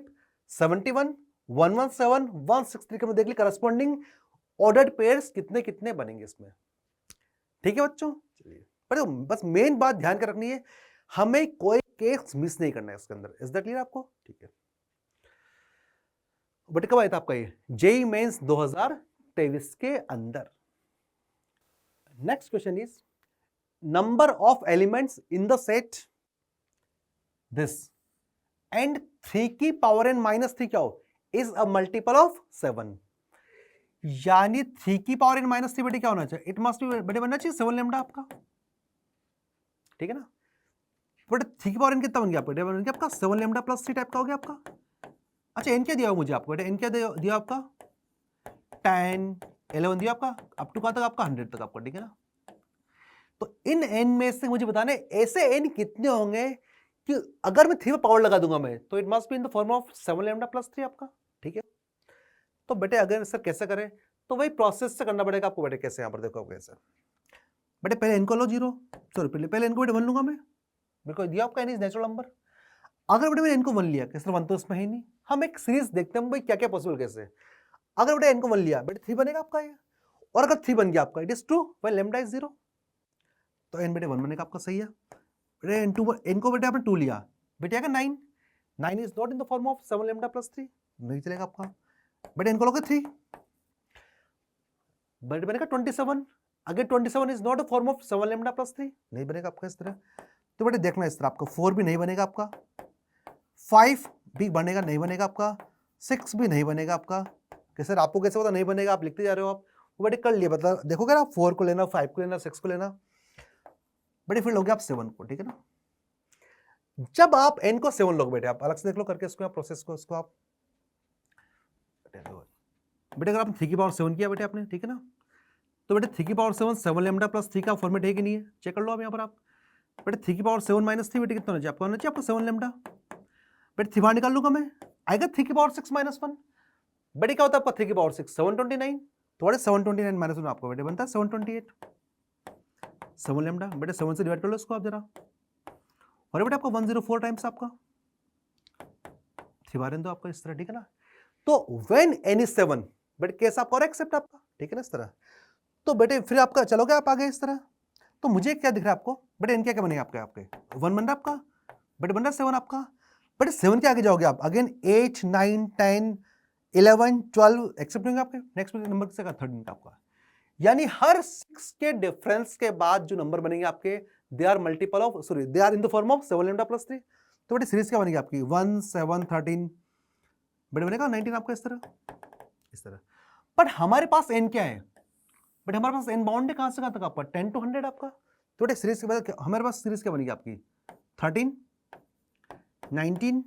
[SPEAKER 1] 71 117 163 के में देख ली करस्पॉन्डिंग ऑर्डर्ड पेयर्स कितने कितने बनेंगे इसमें, ठीक है बच्चों। चलिए पर बस मेन बात ध्यान कर रखनी है, हमें कोई केस मिस नहीं करना है इसके अंदर, इज दैट क्लियर आपको, ठीक है। बेटे कब आया था आपका ये जेईई मेंस 2023 के अंदर। Next question is number of elements in the set this and 3 की पावर n -3 क्या हो, इज अ मल्टीपल ऑफ 7, यानी 3 की पावर n -3 बेटे क्या होना चाहिए, इट मस्ट बी बेटे बनना चाहिए 7 लैम्डा आपका, ठीक है ना। बेटे 3 की पावर n कितना बन गया बेटे, बन गया आपका 7 लैम्डा + 3 टाइप का हो गया आपका। अच्छा n क्या दिया हुआ मुझे आपको बेटे, n क्या दिया आपका 10 11 दिया आपका, अप टू कहां तक आपका 100 तक आपका, ठीक है ना। तो इन n में से मुझे बताने ऐसे n कितने होंगे कि अगर मैं 3 में पावर लगा दूंगा मैं, तो it must be in the form of 7 lambda + 3 आपका, ठीक है। तो बेटे अगर सर कैसे करें, तो वही प्रोसेस से करना पड़ेगा आपको बेटे। कैसे, यहां पर देखो कैसे बेटे, पहले n को लो 0, सॉरी पहले n को बेटे 1 लूंगा मैं, बिल्कुल दिया आपका n इज नेचुरल नंबर। अगर बेटे मैंने n को 1 लिया, कैसे 1 तो इसमें है नहीं, हम एक सीरीज देखते हैं भाई क्या क्या पॉसिबल कैसे। अगर बेटे n को 1 लिया बेटे 3 बनेगा आपका ये, और अगर 3 बन गया आपका it is true when lambda is 0, तो n बेटे 1 बनेगा आपका, सही है। बेटे n को बेटे आपने 2 लिया, बेटे आएगा 9, 9 is not in the form of 7 lambda + 3, नहीं चलेगा आपका। बेटे n को लोगे 3, बेटे बनेगा 27, अगर 27 is not a form of 7 lambda + 3, नहीं बनेगा आपका इस तरह। तो बेटे देखना इस तरह, आपका 4 भी नहीं बनेगा आपका, 5 भी बनेगा नहीं बनेगा आपका, 6 भी नहीं बनेगा आपका। कैसे सर आपको कैसे पता नहीं बनेगा, आप लिखते जा रहे हो आप, वो बेटे कर लिया, बता देखोगे ना, 4 को लेना, 5 को लेना, 6 को लेना, बेटे फिर लोगे आप 7 को, ठीक है ना। जब आप n को 7 लोगे बेटे, आप अलग से देख लो करके इसको प्रोसेस को, इसको आप बेटे अगर आपने 3 की पावर 7 किया बेटे आपने, ठीक है ना, तो बेटे 3 की पावर 7 लैम्डा + 3 का फॉर्मेट है कि नहीं है, चेक कर लो आप यहाँ पर। आप बेटे 3 की पावर 7 - 3 बेटे कितना होना चाहिए आपको, होना चाहिए आपको 7 लैम्डा। बेटे 3 बाहर निकाल लूंगा मैं, आएगा 3 की पावर 6 - 1, बेटे क्या होता है आपका 3 की पावर 6 729, थोड़े 729 - 1 आपको बेटे बनता है 728, 7 लैम्डा बेटे 7 से डिवाइड कर लो इसको आप जरा, और बेटे आपको 104 टाइम्स आपका 3 बार इन दो आपका इस तरह, ठीक है ना। तो व्हेन n इज 7 बेटे केस आपका और एक्सेप्ट आपका, ठीक है ना इस तरह। तो बेटे फिर आपका चलोगे आप आगे इस तरह, तो मुझे क्या दिख रहा है आपको बेटे, n क्या बनेगा आपके 1 बन रहा है आपका, बेटे बन रहा है 7 आपका। बेटे 7 के आगे जाओगे आप अगेन 8 9 10 11 12 एक्सेप्ट होंगे आपके, नेक्स्ट नंबर से 13 आपका, यानी हर 6 के डिफरेंस के बाद जो नंबर बनेंगे आपके, they are multiple of, sorry they are in the form of 7 lambda + 3। तो बेटे सीरीज क्या बनेगी आपकी 1 7 13, बेटे बनेगा 19 आपका इस तरह। बट हमारे पास n क्या है बेटे, हमारे पास n बाउंड है कहां से कहां तक आपका 10 to 100 आपका। तो बेटे सीरीज के बाद हमारे पास सीरीज क्या बनेगी आपकी 13 19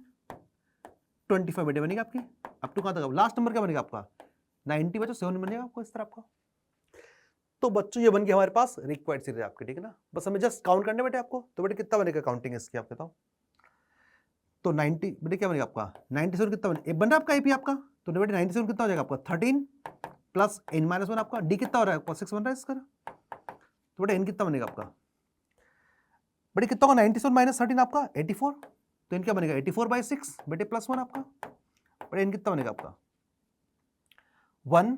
[SPEAKER 1] 25 बेटे बनेगी आपकी, अप टू कहां तक, लास्ट नंबर क्या बनेगा आपका 90 बच्चों 7 बनेगा आपको इस तरह आपका। तो बच्चों ये बन गया हमारे पास रिक्वायर्ड सीरीज आपकी, ठीक है ना। बस हमें जस्ट काउंट करने बेटे आपको, तो बेटे कितना बनेगा काउंटिंग इसकी आप बताओ। तो 90 बेटे क्या बनेगा आपका 97 कितना बनेगा, बन रहा है आपका एपी आपका, तो बेटे 97 कितना हो जाएगा आपका 13 प्लस n - 1 आपका, डी कितना हो रहा है आपका 6 बन रहा है इसका, तो बेटे n कितना बनेगा आपका बेटे कितना होगा 97 - 13 आपका 84, तो n क्या बनेगा 84/6 बेटे +1 आपका, बेटे n कितना बनेगा आपका 1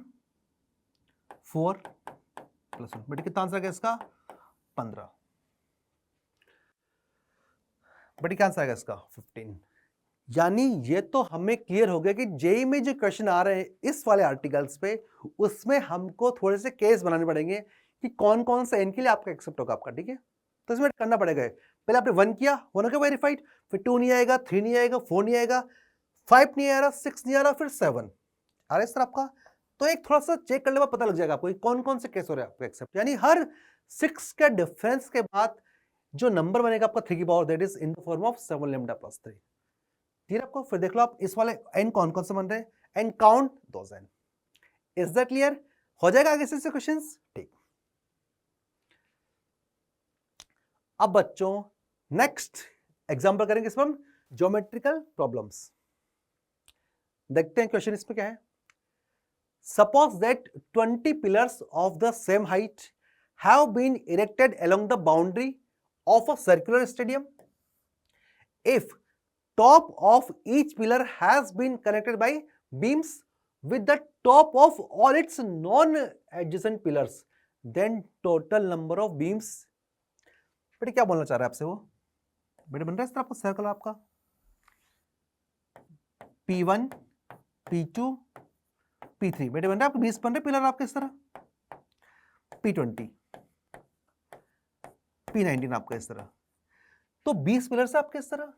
[SPEAKER 1] 4 + 1, बेटे कितना आंसर आ गया इसका 15, बेटे क्या आंसर आएगा इसका 15। यानी ये तो हमें क्लियर हो गया कि जेईई में जो क्वेश्चन आ रहे हैं इस वाले आर्टिकल्स पे, उसमें हमको थोड़े से केस बनाने पड़ेंगे कि कौन कौन सा n के लिए आपका एक्सेप्ट होगा आपका, ठीक है। तो इसमें करना पड़ेगा, पहले आपने 1 किया, 1 होगा वेरीफाइड, फिर 2 नहीं आएगा, 3 नहीं आएगा, 4 नहीं आएगा, 5 नहीं आ रहा, 6 नहीं आ रहा, फिर 7 आ रहा है इस तरह आपका। तो एक थोड़ा सा चेक करने के बाद पता लग जाएगा आपको कौन कौन से केस हो रहे हैं आपको एक्सेप्ट, यानी हर 6 के डिफरेंस के बाद जो नंबर बनेगा आपका 3 की power that is in the form of 7 lambda plus 3। Clear आपको? फिर देख लो आप इस वाले एन कौन कौन से बन रहे हैं and count those n. Is that clear? हो जाएगा आगे से क्वेश्चंस? ठीक। अब बच्चों नेक्स्ट एग्जांपल करेंगे इस पर ज्योमेट्रिकल प्रॉब्लम्स। देखते हैं क्वेश्चन इसमें क्या है। Suppose that 20 pillars of the same height have been erected along the boundary of a circular stadium. If top of each pillar has been connected by beams with the top of all its non-adjacent pillars, then total number of beams. बेटे क्या बोलना चाह रहा है आपसे वो? बेटे बन रहा है इस तरह आपका सर्कल आपका P1, P2, P3। बेटे बन रहा है आपके 20 बन रहे पिलर आपके इस तरह, P20, P19 आपका इस तरह। तो 20 पिलर से आपके इस तरह।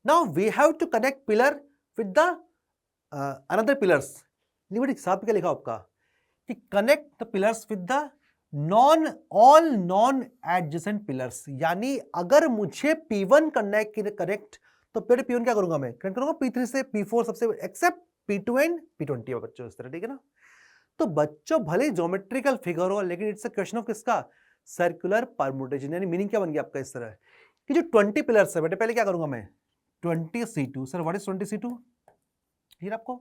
[SPEAKER 1] Now we have to connect pillar with the another pillars. बेटे साथ क्या लिखा आपका कि connect the pillars with the all non adjacent pillars, यानी अगर मुझे P1 करना है कनेक्ट तो फिर P1 क्या करूंगा मैं? कनेक्ट करूंगा P3 से P4 सबसे एक्सेप्ट P2 एंड P20 बच्चों इस तरह, ठीक है ना? तो बच्चों भले ज्योमेट्रिकल फिगर हो लेकिन इट्स अ क्वेश्चन ऑफ किसका? Circular permutation. यानी मीनिंग क्या बन गया आपका इस तरह कि जो 20 पिलर्स है बेटे पहले क्या करूंगा मैं 20C2। Sir what is 20C2? फिर आपको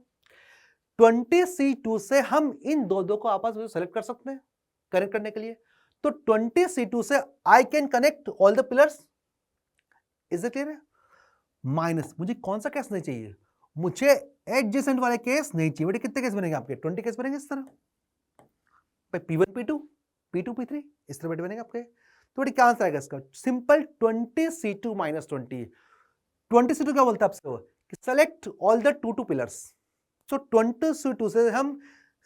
[SPEAKER 1] 20C2 से हम इन दो को आपस में सेलेक्ट कर सकते हैं कनेक्ट करने के लिए। तो 20C2 से I can connect all the pillars. Is it clear? Minus मुझे कौन सा केस नहीं चाहिए? मुझे एडजेसेंट वाले केस नहीं चाहिए। बेटे कितने केस बनेंगे आपके? 20 केस बनेंगे इस तरह, P1 P2 P2 P3 इस तरह बेटे बनेंगे आपके। तो बेटे क्या आंसर आएगा इसका? Simple 20C2 minus 20। 20C2 क्या बोलता है आपसे वो कि select all the 2 pillars. So 20C2 से हम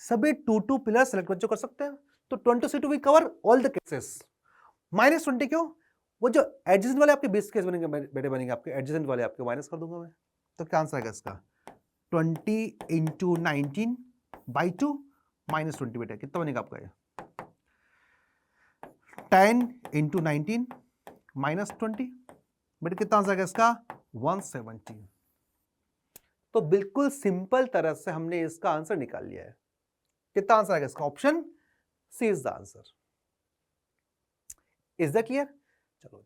[SPEAKER 1] सभी 2 पिलर सेलेक्ट बच्चों कर सकते हैं। तो 20C2 we cover all the cases. Minus 20 क्यों? वो जो एडजेसेंट वाले आपके 20 केस बनेंगे बेटे बनेंगे आपके एडजेसेंट वाले आपके माइनस कर दूंगा मैं। तो क्या आंसर आएगा इसका? 20 × 19/2 माइनस 20 बेटा कितना बनेगा आपका ये? 10 × 19 माइनस 20 बेटा कितना आंसर आएगा इसका? 170। तो बिल्कुल सिंपल तरह से हमने इसका आंसर निकाल लिया है। कितना आंसर आएगा इसका? Option c is the answer. Is that clear? चलो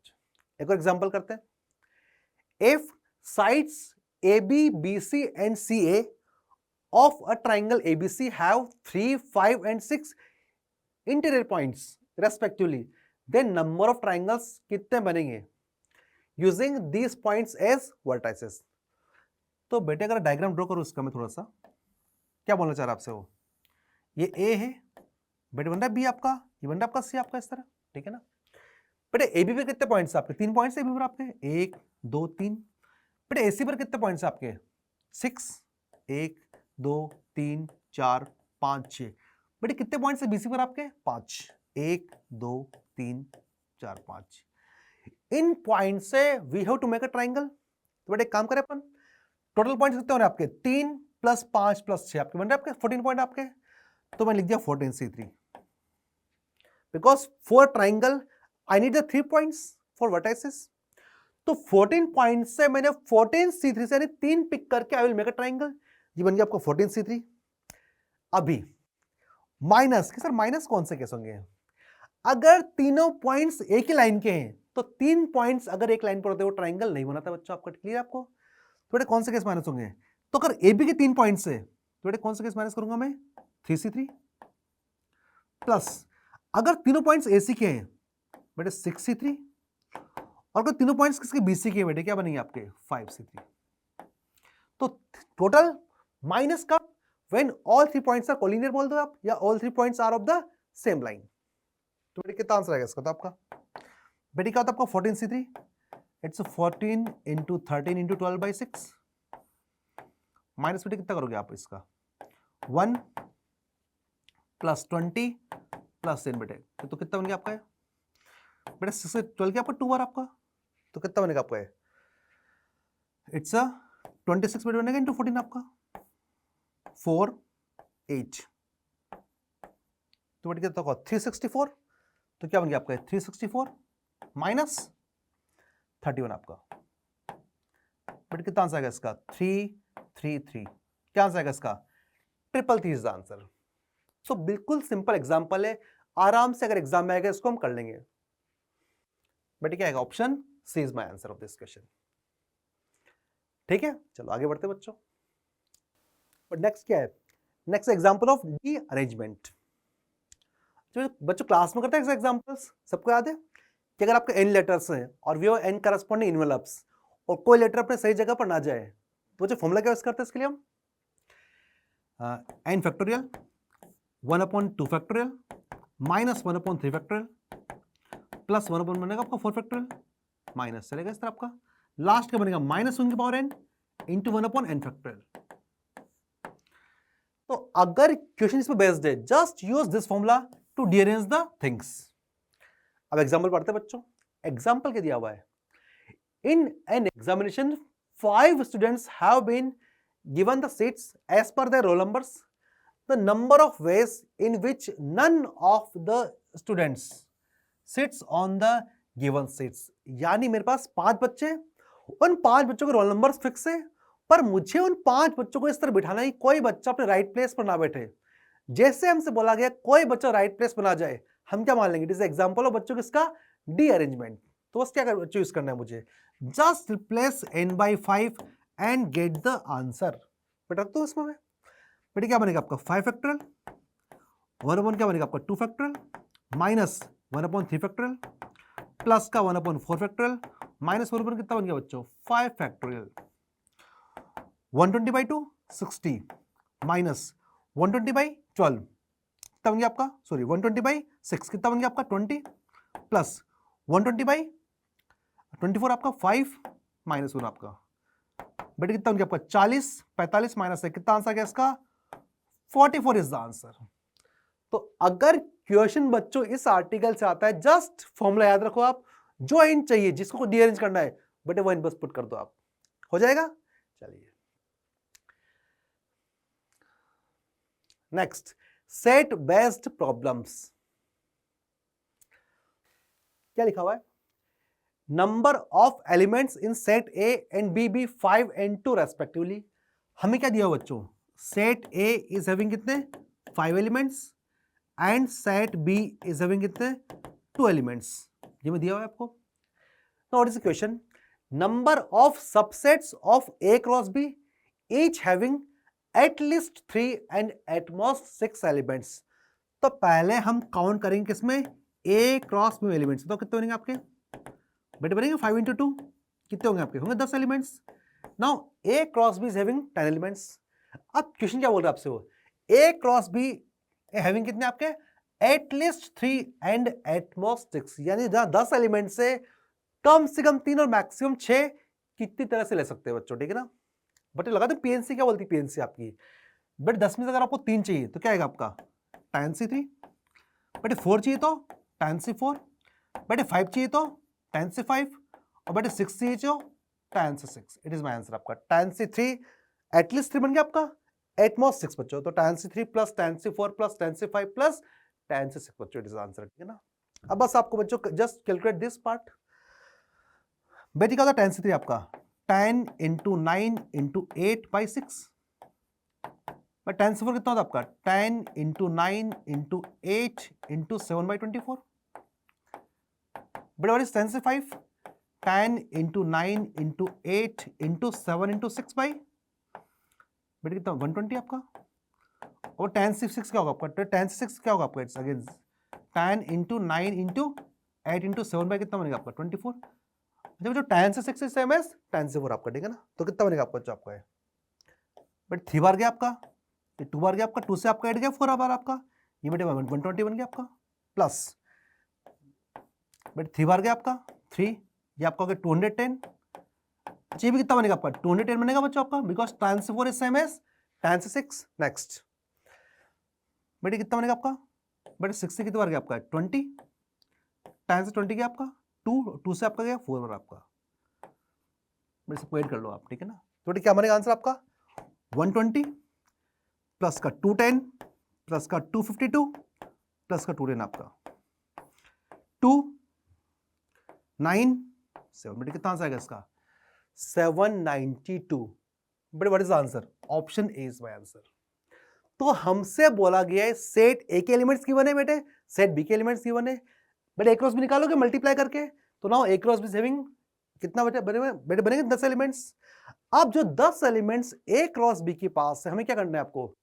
[SPEAKER 1] एक और एग्जांपल करते हैं। If sides AB, BC and CA of a triangle ABC have 3, 5 and 6 interior points respectively, then number of triangles कितने बनेंगे using these points as vertices? तो बेटे अगर डायग्राम ड्रॉ करूं इसका मैं थोड़ा सा, क्या बोलना चाह रहा आपसे वो? ये A है बेटे, बन रहा है B आपका, ये बन रहा है आपका C आपका इस तरह, ठीक है ना? बेटे AB पे कितने पॉइंट्स आपके? 3 पॉइंट्स AB पर आपके 1, 2, 3। बेटे AC पर कितने पॉइंट्स आपके? 6, 1, 2, 3, 4, 5, 6। बेटे कितने पॉइंट्स है BC पर आपके? 5, 1, 2, 3, 4, 5। इन पॉइंट से we have to make a triangle. तो बेटे एक काम करें अपन, टोटल पॉइंट्स कितने हो रहे हैं आपके? 3 + 5 + 6 आपके बन रहे हैं आपके 14 पॉइंट आपके। तो मैं लिख दिया 14C3 because for triangle I need the 3 points for vertices. तो 14 पॉइंट से मैंने 14C3 से यानी 3 पिक करके I will make a triangle. ये बन गया आपको 14C3। अभी माइनस के, सर माइनस कौन से केस होंगे? अगर तीनों पॉइंट्स एक ही लाइन के हैं तो 3 पॉइंट्स अगर एक लाइन पर होते वो ट्राइंगल नहीं बनाता बच्चों आपका। क्लियर आपको? तो बेटे कौन से केस माइनस होंगे? तो अगर AB के 3 पॉइंट्स है तो बेटे कौन से केस माइनस करूंगा मैं? 3C3 प्लस अगर तीनों पॉइंट्स AC के हैं बेटे 6C3 और अगर तीनों पॉइंट्स किसके? BC के बेटे क्या बनेंगे आपके? 5C3। तो टोटल माइनस कब? When all 3 points are collinear बोल दो आप, या all 3 points are of the same line. तो बेटे कितना आंसर आएगा इसका? तो आपका बेटे क्या होता है आपका 14C3? इट्स 14 × 13 × 12/6 माइनस बेटे कितना करोगे आप इसका? 1 + 20 + 10 बेटे तो कितना बन गया आपका? बेटे 6 से 12 क्या आपका 2 बार आपका, तो कितना बनेगा आपका? इट्स 26 बेटे बनेगा × 14 आपका 4, 8 तो बेटे कितना होगा 364, तो क्या बन गया आपका 364 माइनस 31 आपका, बेटे कितना आंसर आएगा इसका 333, क्या आंसर आएगा इसका 333 इज द आंसर। सो बिल्कुल सिंपल एग्जांपल है, आराम से अगर एग्जाम में आएगा इसको हम कर लेंगे। बेटे क्या आएगा option c is my answer of this question. ठीक है, चलो आगे बढ़ते बच्चों। बट नेक्स्ट क्या है, next example of D arrangement. जो बच्चों क्लास में करते हैं एग्जांपल्स सबको याद है कि अगर आपके n लेटर्स हैं और वी हैव n करस्पॉन्डिंग इनवेलप्स और कोई लेटर अपने सही जगह पर ना जाए तो जो फॉर्मूला क्या यूज करते हैं इसके लिए हम n factorial 1/2 factorial minus 1/3 factorial plus 1 बनेगा आपका 4 फैक्टोरियल माइनस चलेगा इस तरह आपका लास्ट का बनेगा -1/n इंटू 1/n फैक्टोरियल। तो अगर क्वेश्चन इस पर बेस्ड है just use this formula to rearrange the things. अब एग्जांपल पढ़ते हैं बच्चों, एग्जांपल क्या दिया हुआ है, in an examination 5 students have been given the seats as per their roll numbers, the number of ways in which none of the students sits on the given seats. यानी मेरे पास 5 बच्चे, उन 5 बच्चों के रोल नंबर्स फिक्स है, पर मुझे उन 5 बच्चों को इस तरह बिठाना है कोई बच्चा अपने राइट प्लेस पर ना बैठे। जैसे हमसे बोला गया कोई बच्चा राइट प्लेस पर ना जाए, हम क्या मान लेंगे इट इज एग्जांपल ऑफ बच्चों किसका डी अरेंजमेंट। तो बस क्या चूज करना है मुझे, just replace n/5 and get the answer. बेटा तो इसमें बेटा क्या बनेगा आपका 5 फैक्टोरियल 1/1 क्या बनेगा आपका 2 फैक्टोरियल माइनस 1/3 फैक्टोरियल प्लस का 1/4 फैक्टोरियल माइनस 1/1 कितना बन गया बच्चों 5 फैक्टोरियल। 120/2 60 माइनस 120/12 कितना बन गया आपका 120/6 कितना बन गया आपका 20 प्लस 120/24 आपका 5 माइनस 1 आपका बेटे कितना बन गया आपका 40 45 माइनस है कितना आंसर गया इसका 44 इज द आंसर। तो अगर क्वेश्चन बच्चों इस आर्टिकल से आता है जस्ट फॉर्मूला याद रखो आप, जो इन चाहिए जिसको रीअरेंज करना है बेटे वो इन बस पुट कर दो आप, हो जाएगा। चलिए नेक्स्ट सेट बेस्ड प्रॉब्लम्स। क्या लिखा हुआ है, number of elements in set A and B B 5 and 2 respectively. हमें क्या दिया हुआ बच्चों, सेट ए इज हैविंग कितने 5 elements and set B is having कितने 2 एलिमेंट्स, ये मैं दिया हुआ है आपको। Now what is the question, number of subsets of A cross B each having at least 3 and at most 6 एलिमेंट्स। तो पहले हम काउंट करेंगे किसमें ए क्रॉस में एलिमेंट्स, तो कितने बनेंगे आपके बेटे बनेंगे 5 into 2 कितने होंगे आपके होंगे 10 elements. Now A cross B is having 10 elements. अब क्वेश्चन क्या बोल रहा है आपसे, वो ए क्रॉस बी हैविंग कितने आपके eight least 3 and at most 6, यानी 10 एलिमेंट से कम 3 और मैक्सिमम 6 कितनी तरह से ले सकते हैं बच्चों, ठीक है ना। बट लगा दो पीएनसी क्या बोलती है, पीएनसी आपकी बट 10 में से अगर आपको 3 चाहिए तो क्या आएगा आपका tan c3, बटे 4 चाहिए तो tan c4, बटे 5 चाहिए तो tan c5 और बटे 6 चाहिए तो tan c6। It is my answer आपका tan c3 एटलीस्ट 3 बन गया आपका एटमोस्ट 6 बच्चों, तो tan c3 plus tan c4 plus tan c5 plus tan c6 बच्चों, इट इज आंसर, ठीक है ना। अब बस आपको बच्चों जस्ट कैलकुलेट दिस पार्ट। बेटी क्या होता है tan c3 आपका 10 into 9 into 8/6, but tan c4 कितना होता है आपका 10 into 9 into 8 into 7/24, but what is tan c5 10 into 9 into 8 into 7 into 6 by बेटे कितना 120 आपका, और tan c6 क्या होगा आपका tan c6 क्या होगा आपका it's again 10 into 9 into 8 into 7 by कितना बनेगा आपका 24। जब जो tan c6 इज सेम एज tan c4 आपका, ठीक है ना। तो कितना बनेगा आपका जो आपका है बट 3 बार गया आपका, ये 2 बार गया आपका, 2 से आपका ऐड गया 4 बार आपका, ये बेटे 120 बन गया आपका प्लस बट 3 बार गया आपका 3, ये आपका हो गया 210। ये भी कितना बनेगा आपका 210 बनेगा बच्चों आपका, बिकॉज tan c4 इज सेम एज tan c6। नेक्स्ट बेटे कितना बनेगा आपका बेटे 6 से कितनी बार गया आपका 20, tan से 20 गया आपका 2 से आपका गया 4 बार आपका, मेरे से ऐड कर लो आप, ठीक है ना। तो क्या बनेगा आंसर आपका 120 प्लस का 210 प्लस का 252 प्लस का 2 लेना आपका 2 9 7 बेटे कितना आंसर आएगा इसका 792 but what is answer option A is my answer. तो हमसे बोला गया है सेट ए के एलिमेंट्स गिवन है बेटे, सेट बी के एलिमेंट्स गिवन है बेटे, ए क्रॉस बी निकालोगे मल्टीप्लाई करके, तो now A cross B is having कितना बेटे बेटे बनेंगे 10 एलिमेंट्स। अब जो 10 एलिमेंट्स ए क्रॉस बी के पास है हमें क्या करना है आपको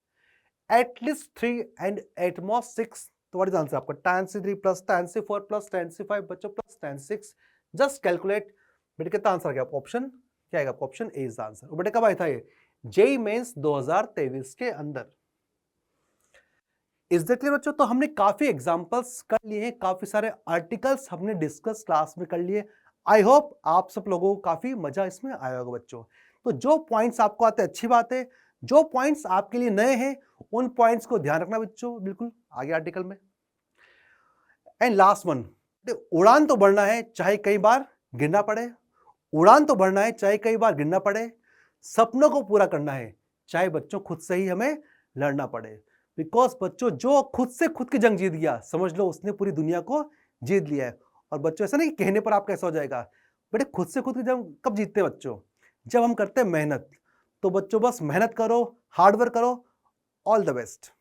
[SPEAKER 1] एटलीस्ट 3 एंड एट मोस्ट 6, तो व्हाट इज आंसर आपका tan c 3 plus tan c 4 plus tan c 5 बच्चों प्लस tan 6, जस्ट कैलकुलेट बेटे कितना आंसर आ गया आपका ऑप्शन क्या आएगा आपका ऑप्शन ए इज आंसर। बेटे कब आया था ये जेईई मेंस 2023 के अंदर। इज दैट क्लियर बच्चों? तो हमने काफी एग्जांपल्स कर लिए हैं, काफी सारे आर्टिकल्स हमने डिस्कस क्लास में कर लिए। आई होप आप सब लोगों को काफी मजा इसमें आया होगा बच्चों। तो जो पॉइंट्स आपको आते हैं अच्छी बात है, जो पॉइंट्स आपके लिए नए हैं उन पॉइंट्स को ध्यान रखना बच्चों बिल्कुल आगे आर्टिकल में। एंड लास्ट वन, उड़ान तो बढ़ना है चाहे कई बार गिरना पड़े, उड़ान तो बढ़ना है चाहे कई बार गिरना पड़े, सपनों को पूरा करना है चाहे बच्चों खुद से ही हमें लड़ना पड़े। बिकॉज बच्चों जो खुद से खुद की जंग जीत गया समझ लो उसने पूरी दुनिया को जीत लिया है। और बच्चों ऐसा नहीं कि कहने पर आप कैसा हो जाएगा, बेटे खुद से खुद की जंग कब जीतते हैं बच्चों? जब हम करते हैं मेहनत। तो बच्चों बस मेहनत करो, हार्डवर्क करो। All the best.